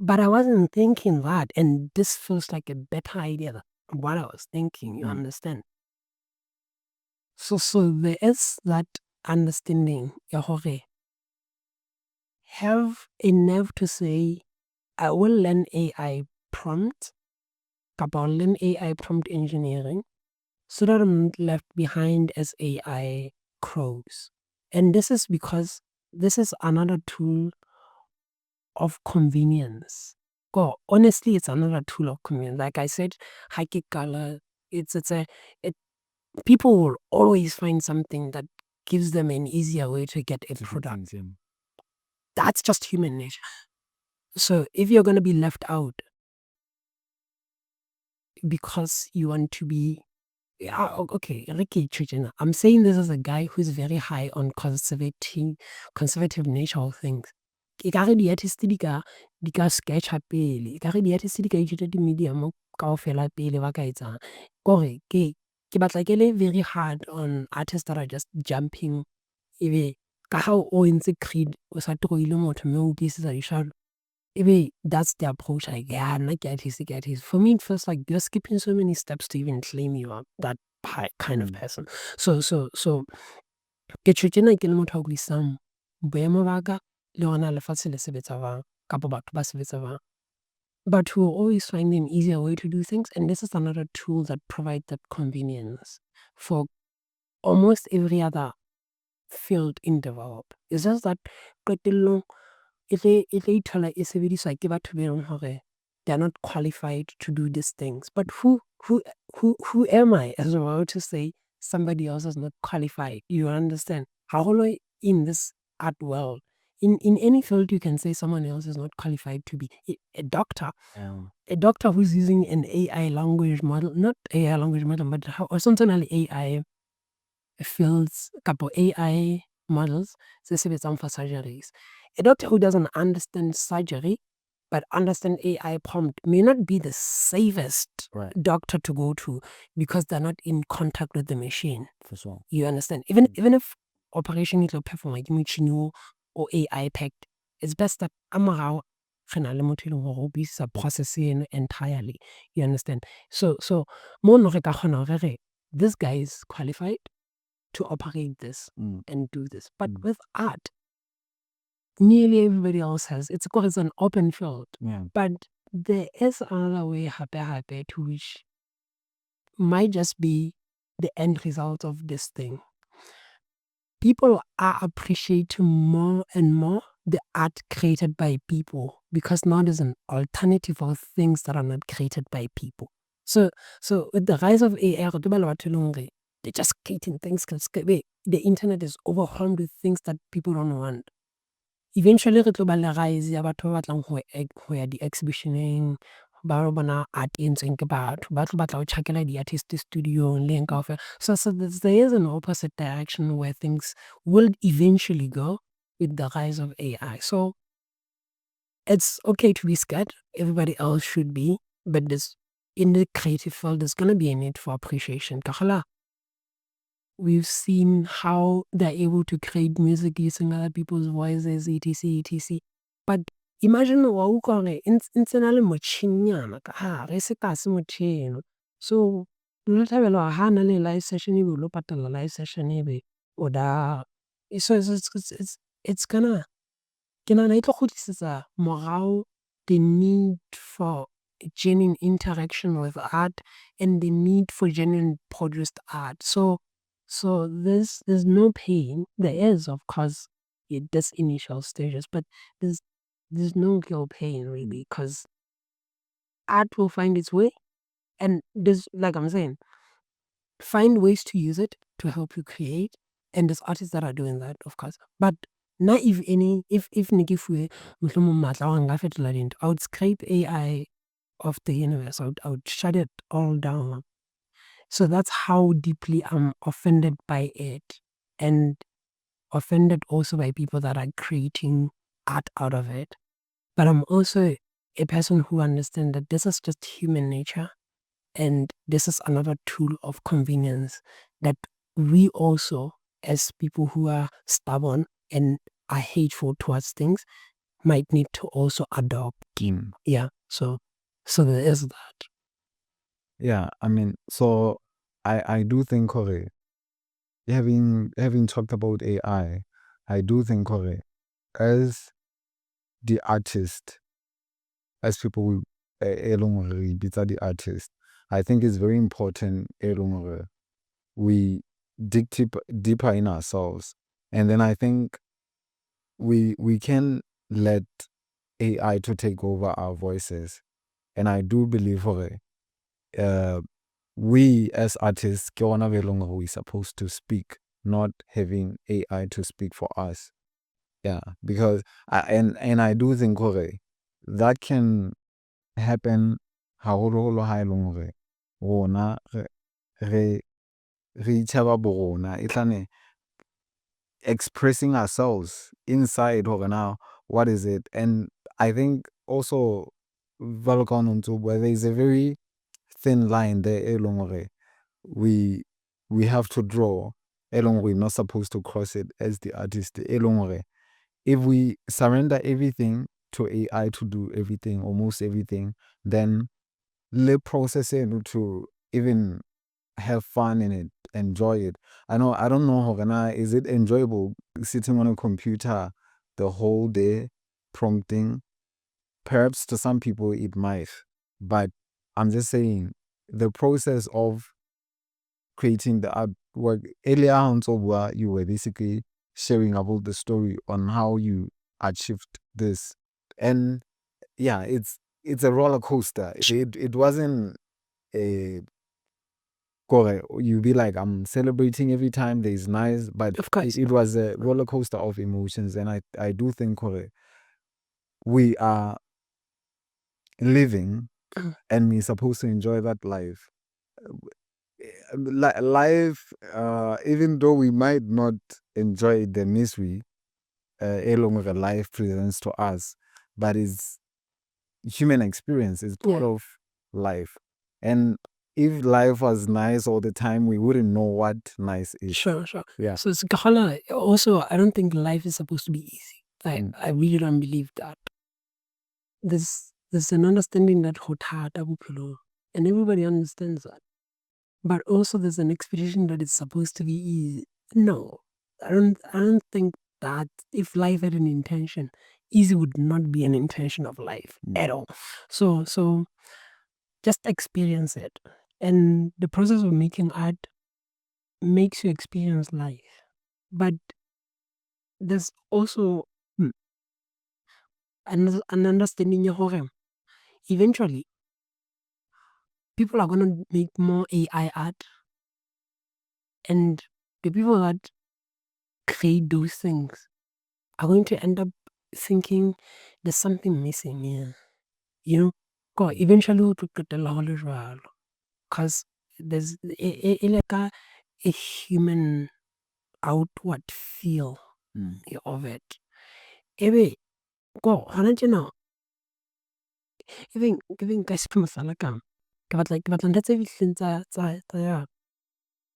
but I wasn't thinking that. And this feels like a better idea than what I was thinking. You understand? So there is that understanding. Have a nerve to say, I will learn AI prompt, I'll learn AI prompt engineering, so that I'm not left behind as AI crows. And this is because this is another tool of convenience. Honestly, it's another tool of convenience. Like I said, high-kick color, people will always find something that gives them an easier way to get a product. That's just human nature. So if you're going to be left out because you want to be, okay, I'm saying this as a guy who's very high on conservative nature of things. Ekare di-artist di ka sketcha pele, ekare di-artist di ka ithuta di-medium kaofela pele ba ka etsang. Kore ke batla ke le very hard on artists that are just jumping, ebe ka ha o entse creed o sa troile motho mme o utlwisisa di-shadow. Ebe that's the approach I get. Nna ke artist. For me, it feels like you're skipping so many steps to even claim you are that kind of person. So ke tjena ke le motho a utlwisang boemo ba ka le hona lefatshe le sebetsa jwang kapa batho ba sebetsa jwang. But who will always find an easier way to do things, and this is another tool that provides that convenience for almost every other field in develop. It's just that qetellong e tle ithola e sebediswa ke batho be leng hore they are not qualified to do these things. But who am I as well to say somebody else is not qualified? You understand? Haholo in this art world, in any field, you can say someone else is not qualified to be a doctor. A doctor who's using an AI language model, not AI language model, but or something like AI fields, couple AI models, for surgeries. A doctor who doesn't understand surgery but understand AI prompt may not be the safest doctor to go to because they're not in contact with the machine. For sure. You understand? Even if operation is performed like or AI packed, it's best that amara processing entirely. You understand? So this guy is qualified to operate this and do this. But with art, nearly everybody else has. It's an open field. Yeah. But there is another way to which might just be the end result of this thing. People are appreciating more and more the art created by people because now there's an alternative of things that are not created by people. So with the rise of AI, they're just creating things. The internet is overwhelmed with things that people don't want. Eventually, re tlo ba le rise ya batho ba batlang ho ya di-exhibitioneng, ba lo bona art e entsweng ke batho ba tlo batla ho tjhakela di-artist studio-ong le eng kaofela. So there is an opposite direction where things will eventually go with the rise of AI. So it's okay to be scared. Everybody else should be. But in the creative field, there's going to be a need for appreciation. Kakhala, we've seen how they're able to create music using other people's voices, etc, etc. But imagine wa utlwa hore e ntse na le motjhinyana ka hare, e se ka se motho eno. So lo thabela hore ha na le live session ebe o lo patala live session ebe o da. So it's gonna, ke nahana e tlo kgutlisetsa morao the need for genuine interaction with art and the need for genuine produced art. So there's no pain. There is, of course, at this initial stages, but there's no real pain really, because art will find its way, and there's, like I'm saying, find ways to use it to help you create, and there's artists that are doing that, of course. But not if Nikifu I would scrape AI of the universe. I would shut it all down. So that's how deeply I'm offended by it, and offended also by people that are creating art out of it. But I'm also a person who understands that this is just human nature, and this is another tool of convenience that we also, as people who are stubborn and are hateful towards things, might need to also adopt. Yeah. So there is that. Yeah, I mean, so I do think having talked about AI, I do think as the artist, as people will the artist, I think it's very important we dig deeper in ourselves, and then I think we can let AI to take over our voices, and I do believe we as artists we're supposed to speak, not having AI to speak for us. Yeah, because I do think that can happen haholo ha eleng hore rona re itshaba borona e expressing ourselves inside now, what is it? And I think also where there is a very thin line there we have to draw we're not supposed to cross it as the artist if we surrender everything to AI to do everything, almost everything, then the process to even have fun in it, enjoy it. I don't know, is it enjoyable sitting on a computer the whole day prompting? Perhaps to some people it might, but I'm just saying the process of creating the artwork. Earlier on, so you were basically sharing about the story on how you achieved this, and yeah, it's a roller coaster. It wasn't a you be like, I'm celebrating every time there's nice, but Of course. it was a roller coaster of emotions, and I do think we are living and we're supposed to enjoy that life. Life, even though we might not enjoy the misery along with a life presents to us, but it's human experience, is part of life. And if life was nice all the time, we wouldn't know what nice is. Sure. Yeah. So it's also, I don't think life is supposed to be easy. I really don't believe that. There's an understanding that and everybody understands that. But also there's an expectation that it's supposed to be easy. No. I don't think that if life had an intention, easy would not be an intention of life at all. So just experience it. And the process of making art makes you experience life. But there's also an understanding eventually people are going to make more AI art, and the people that create those things are going to end up thinking there's something missing here. You know, Ko eventually o tlo qetella ho le jwalo. 'Cause there's e like a human outward feel of it. Ebe ko hona tjena even nka se mohlala ka ke batla ntho tse fihlileng tsa ya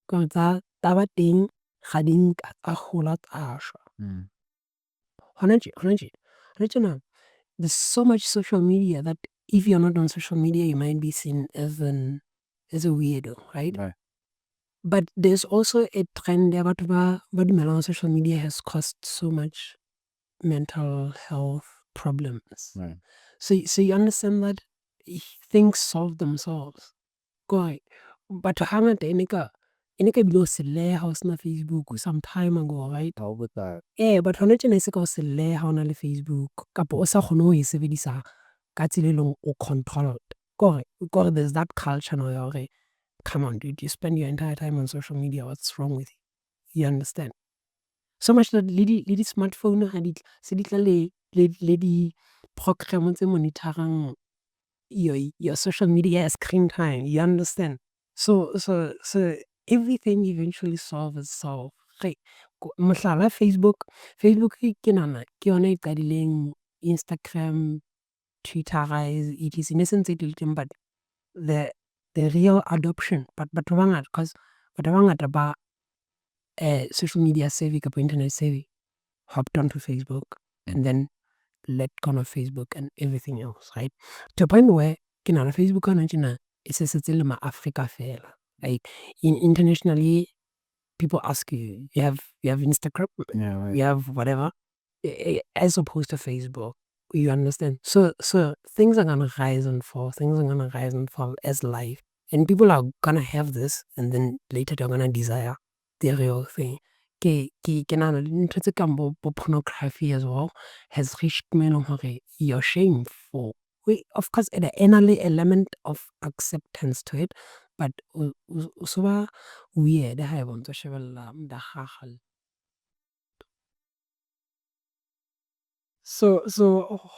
ka tsa ba teng ga di nka tsa hola tsa shwa. Hona tjena there's so much social media that if you're not on social media you might be seen as a weirdo, right? But there's also a trend ya batho ba dumelang on social media has caused so much mental health problems. So you understand that things solve themselves. Correct. But hangata e ne ka bile o selleha ha o sena Facebook some time ago, right? But hona tjena e se ka o selleha ha o na le Facebook kapa o sa kgone ho e sebedisa ka tsela e leng o controlled. Correct. There's that culture now ya hore come on dude, you spend your entire time on social media, what's wrong with you? You understand? So much that le di-smartphone ha di se di tla le di-program tse monitorang your social media screen time, you understand? So everything eventually solves itself. Like mohlala Facebook ke nahana ke yona e qadileng Instagram, Twitter etc ne sentse di le teng, but the real adoption but batho ba bangata, 'cause batho ba bangata ba social media savvy kapa internet savvy hopped onto Facebook and then let go of Facebook and everything else, right? To a point where ke nahana Facebook hona tjena e se setse le ma-Afrika fela. Like internationally people ask you have Instagram, you have whatever, as opposed to Facebook. You understand? So things are gonna rise and fall. Things are gonna rise and fall as life. And people are gonna have this and then later they're gonna desire the real thing. Ke nahana le ntho tse kang bo pornography as well has reached me eleng hore you're shameful. Of course an element of acceptance to it, but o so ba weird ha eba o ntso shebella mdagagel. So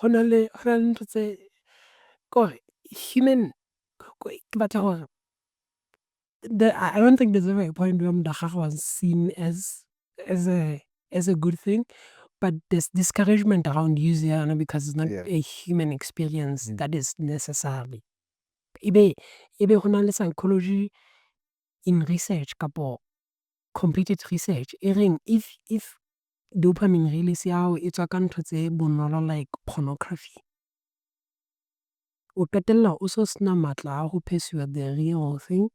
hona le ntho tse kore human ke batla hore I don't think there's ever a point where mdagagel was seen as a good thing, but there's discouragement around using because it's not a human experience that is necessary. Ebe hona le psychology in research kapo completed research e reng if dopamine release ya hao e tswa ka ntho tse bonolo like pornography, o qetella o so sena matla a ho pursue the real thing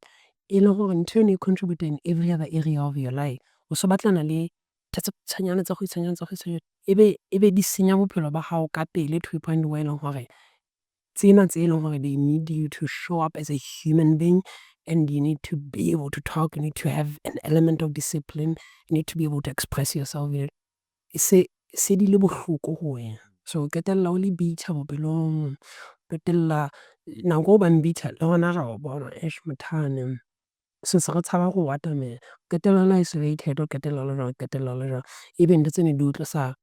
e le hore ntho eno e contribute in every other area of your life. O so batlana le tshanyana tsa go ebe di senya bophelo ba hao ka pele to a point where eleng hore tsena tse eleng hore they need you to show up as a human being and you need to be able to talk, you need to have an element of discipline, you need to be able to express yourself. Se di le bohloko ho wena. So o qetella o le bitter bophelong, qetella nako o bang bitter le hona ra o bona mothane. So se re tshaba ho atamela, qetella o le isolated, o qetella o le jwang. Ebe ntho tsena di utlwisa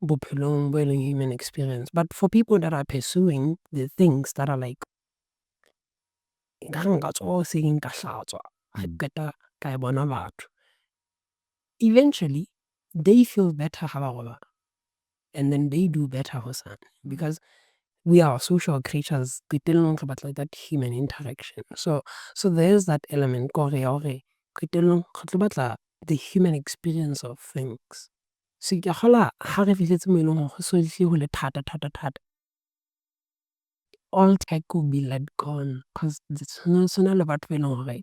bophelong bo e leng human experience. But for people that are pursuing the things that are like nkare nka tsoha hoseng ka hlatswa ha ke qeta ka e bona batho, eventually they feel better ha ba robala and then they do better hosane because we are social creatures, qetellong re batla that human interaction. So there's that element kore ya hore qetellong re tlo batla the human experience of things. So ke kgola ha re fihletse mo eleng hore so hle ho le thata all tech will be let gone because sona le batho ba eleng hore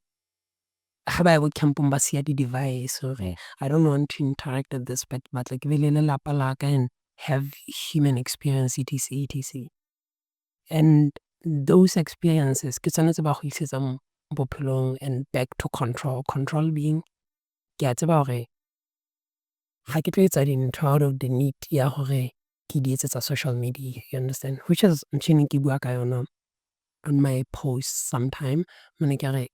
ha ba ya bo campong ba siya di-device hore I don't want to interact with this but ke be le lelapa la ka and have human experience etc. And those experiences ke tsona tse ba go isetsang bophelong and back to control being ke a tseba hore ha ke tlo etsa dintho out of the need ya hore ke di etsetsa social media, you understand, which is ntho ke bua ka yona on my posts sometime mane ke re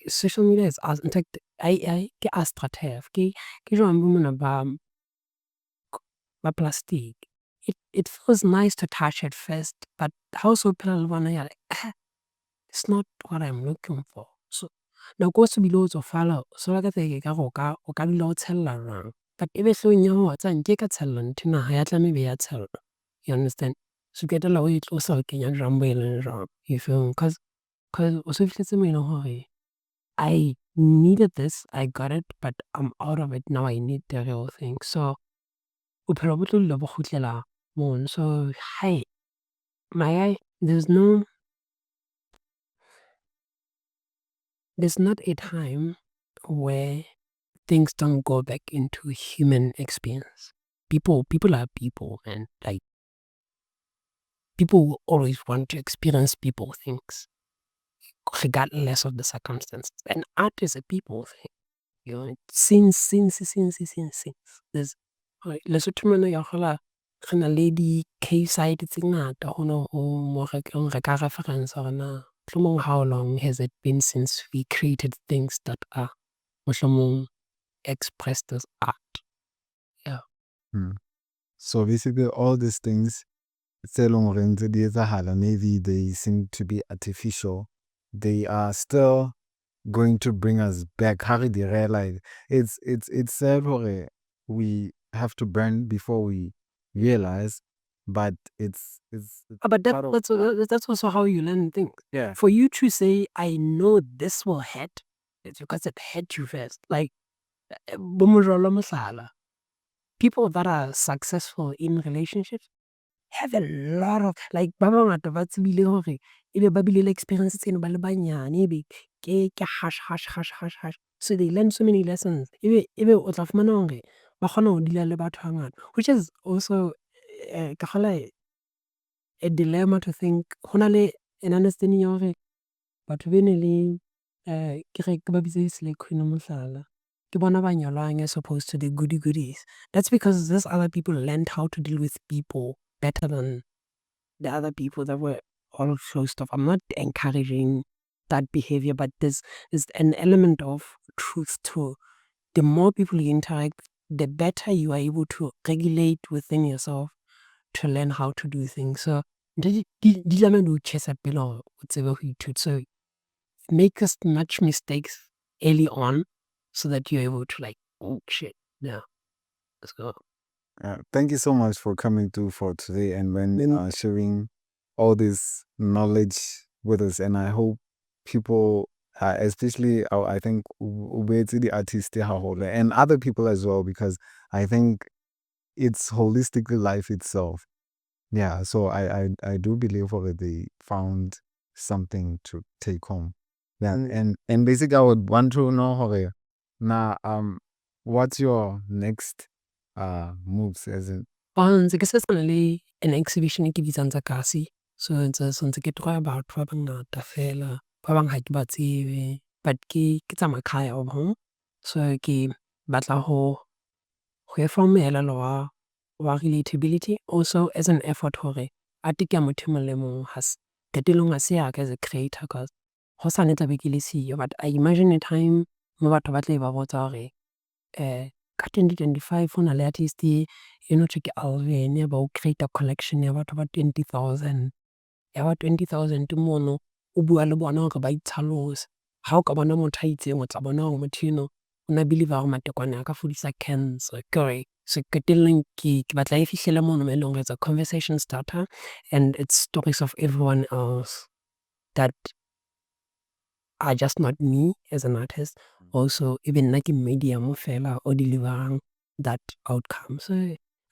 social media is as in fact ke astroturf ke jwang bo mona ba plastic it feels nice to touch at first, but how so you're like, it's not what I'm looking for. So nako se bile o tsofala so la ka tse ka go ka o ka dula o tshella jwang, but ebe hloohong ya ho wa tsa nke ka tshella nthwena ha ya tlameha ebe ya tshella. You understand? So qetella o e tlosa o kenya jwang bo e leng jwang. You feel me? 'Cause o so fihletse moo eleng hore I needed this, I got it, but I'm out of it now. I need the real thing. So bophelo bo tlo dula bo kgutlela mono. So my guy, there's not a time where things don't go back into human experience. People are people, and like people will always want to experience people things, regardless of the circumstances. And art is a people thing. You know, since there's Lesotho mona ya gola re na le di cave site tse ngata ho no mo re ka reference hore na mohlomong how long has it been since we created things that are mohlomong expressed as art. Yeah. So basically all these things maybe they seem to be artificial. They are still going to bring us back. How they realize it's sad we have to burn before we realize, but it's But that's also how you learn things. Yeah. For you to say, I know this will hurt, it's because it hurt you first. Like, people that are successful in relationships have a lot of, like, ba bangata ba tsebile hore ebe ba bile le experience tseno ba le banyane ebe ke hash. So they learn so many lessons. Ebe o tla fumana hore ba kgona ho deal le batho hangata, which is also ka kgola a dilemma to think ho na le an understanding ya hore batho bene le ke re ke ba bitse slay queen mohlala ke bona ba nyalwang as opposed to the goodies. That's because these other people learned how to deal with people better than the other people that were all closed off. I'm not encouraging that behavior, but there's an element of truth to the more people you interact, the better you are able to regulate within yourself to learn how to do things. So so make as much mistakes early on so that you're able to like, oh shit, yeah, let's go. Thank you so much for coming through for today and when sharing all this knowledge with us. And I hope people, especially I think the artists and other people as well, because I think it's holistically life itself. Yeah, so I do believe that they found something to take home. Yeah, and basically I would want to know Jorge, now what's your next moves as in Ntse ke setsana le an exhibition e ke bitsang tsa kasi. So ntse ke try batho ba bangata fela, ba bang ha ke ba tsebe, but ke tsa makhaya of home. So ke batla ho formela wa relatability also as an effort hore art ke ya motho e mong le mong qetellong ha se ya ka as a creator, cause ho sane tla be ke le siyo. But I imagine a time mo batho ba tle ba botsa hore ka 2025 ho na le artist e no thwe ke Alvin ya ba o create a collection ya batho ba 20,000. Ya ba 20,000 mono o bua le bona hore ba itshalosa. Ha o ka bona motho a itseng o tla bona hore motho eno o na believe hore matekwane a ka fodisa cancer. So qetellong ke batla e fihlele mono mo eleng hore it's a conversation starter and it's stories of everyone else that are just not me as an artist. Also, even like in media fela or delivering that outcome. So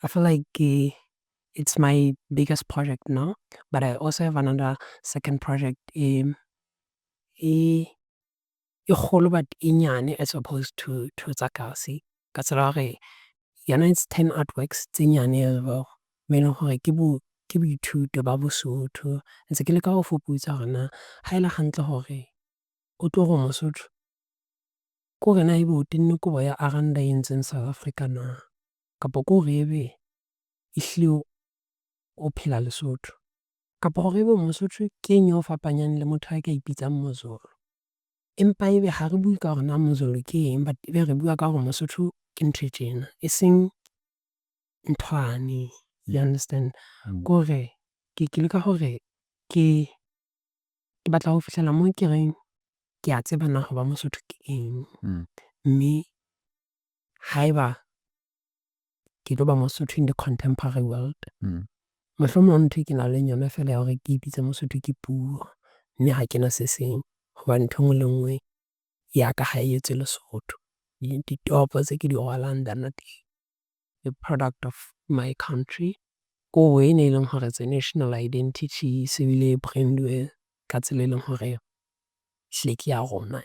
I feel like it's my biggest project now. But I also have another second project kgolo but inyane as opposed to Zakasi. Ka tsela hore yona it's 10 artworks tse nyane as well. Me eleng hore ke boithuto ba Bosotho. Ntse ke leka ho foputsa hore na ha ele hantle hore o tlo go Mosotho ko re na ebe o tenne kobo ya Aranda e entseng South Africa na, kapo ko re ebe ehlile o phela Lesotho, kapo hore ebe Mosotho ke eng eo fapanyang le motho a ka ipitsang Mozolo. Empa ebe ha re bue ka hore na Mozolo ke eng, but ebe re bua ka hore Mosotho ke ntho e tjena, e seng nthwane. You understand? Kore ke leka hore ke batla ho fihlela moo ke reng ke a tseba na hoba Mosotho ke eng. Mme haeba ke tlo ba Mosotho in the contemporary world, mohlomong ntho e kenang le yona feela ya hore ke ipitse Mosotho ke puo. Mme ha kena se seng hobane ntho enngwe le enngwe ya ka ha e etswe Lesotho. Ditopo tse ke di rwalang the product of my country. Kobo ena e leng hore it's a national identity se bile e brand-uwe ka tsela e leng hore ehlile ke ya rona.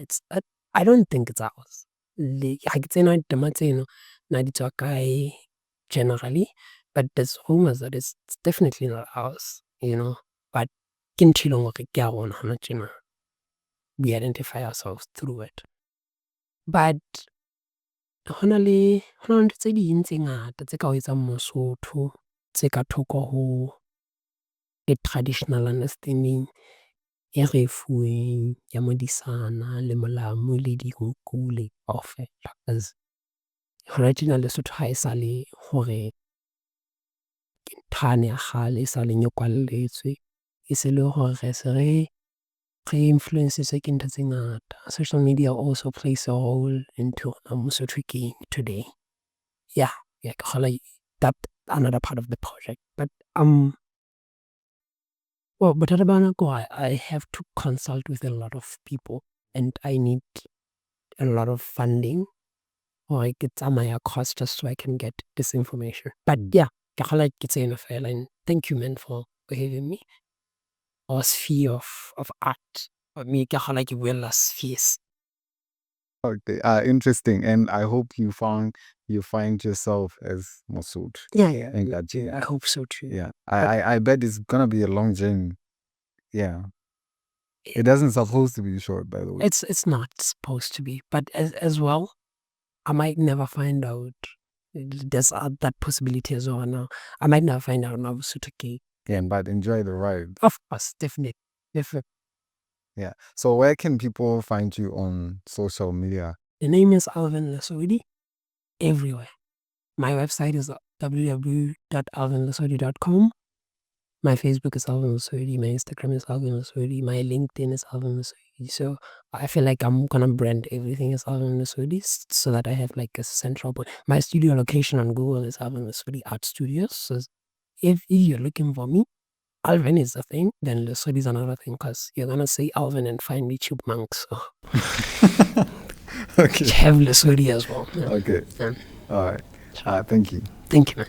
I don't think it's ours. Ha ke tsebe na ditema tseno na di tswa kae generally, but there's rumours that it's definitely not ours, you know. But ke ntho e leng hore ke ya rona hona tjena. We identify ourselves through it. But hona le ntho tse ding tse ngata tse ka o etsang Mosotho tse ka thoko ho the traditional understanding e re fuweng ya modisana le molamu le dinku le kaofela. As hona tjena Lesotho ha e sa le hore ke nthane ya kgale e sa le nyokwalletswe. E se le hore se re influence-tswe ke ntho tse ngata. Social media also plays a role into Mosotho king today. Yeah, ke kgolwa that another part of the project. But well, bothata ba nako I have to consult with a lot of people and I need a lot of funding or I get tsamaye across just so I can get this information. But yeah, ke kgolwa ke tsena feela, and thank you man for having me. Or sphere of art. For me, ke kgolwa ke buella spheres. Okay, interesting, and I hope you find yourself as Mosotho. Yeah. I hope so too. Yeah, I bet it's gonna be a long journey. Yeah, it doesn't supposed to be short, by the way. It's not supposed to be, but as well, I might never find out. There's that possibility as well now. I might never find out now Mosotho king. Yeah, but enjoy the ride. Of course, definitely. Yeah. So where can people find you on social media? The name is Alvin Lesoli. Everywhere. My website is www.alvinlesoli.com. My Facebook is Alvin Lesoli. My Instagram is Alvin Lesoli. My LinkedIn is Alvin Lesoli. So I feel like I'm gonna brand everything as Alvin Lesoli so that I have like a central point. My studio location on Google is Alvin Lesoli Art Studios. So if you're looking for me, Alvin is a thing, then Lesoli is another thing, because you're gonna say Alvin and find me chipmunks. So Okay. have Lesoli as well. Okay. All right. Thank you. Thank you, man.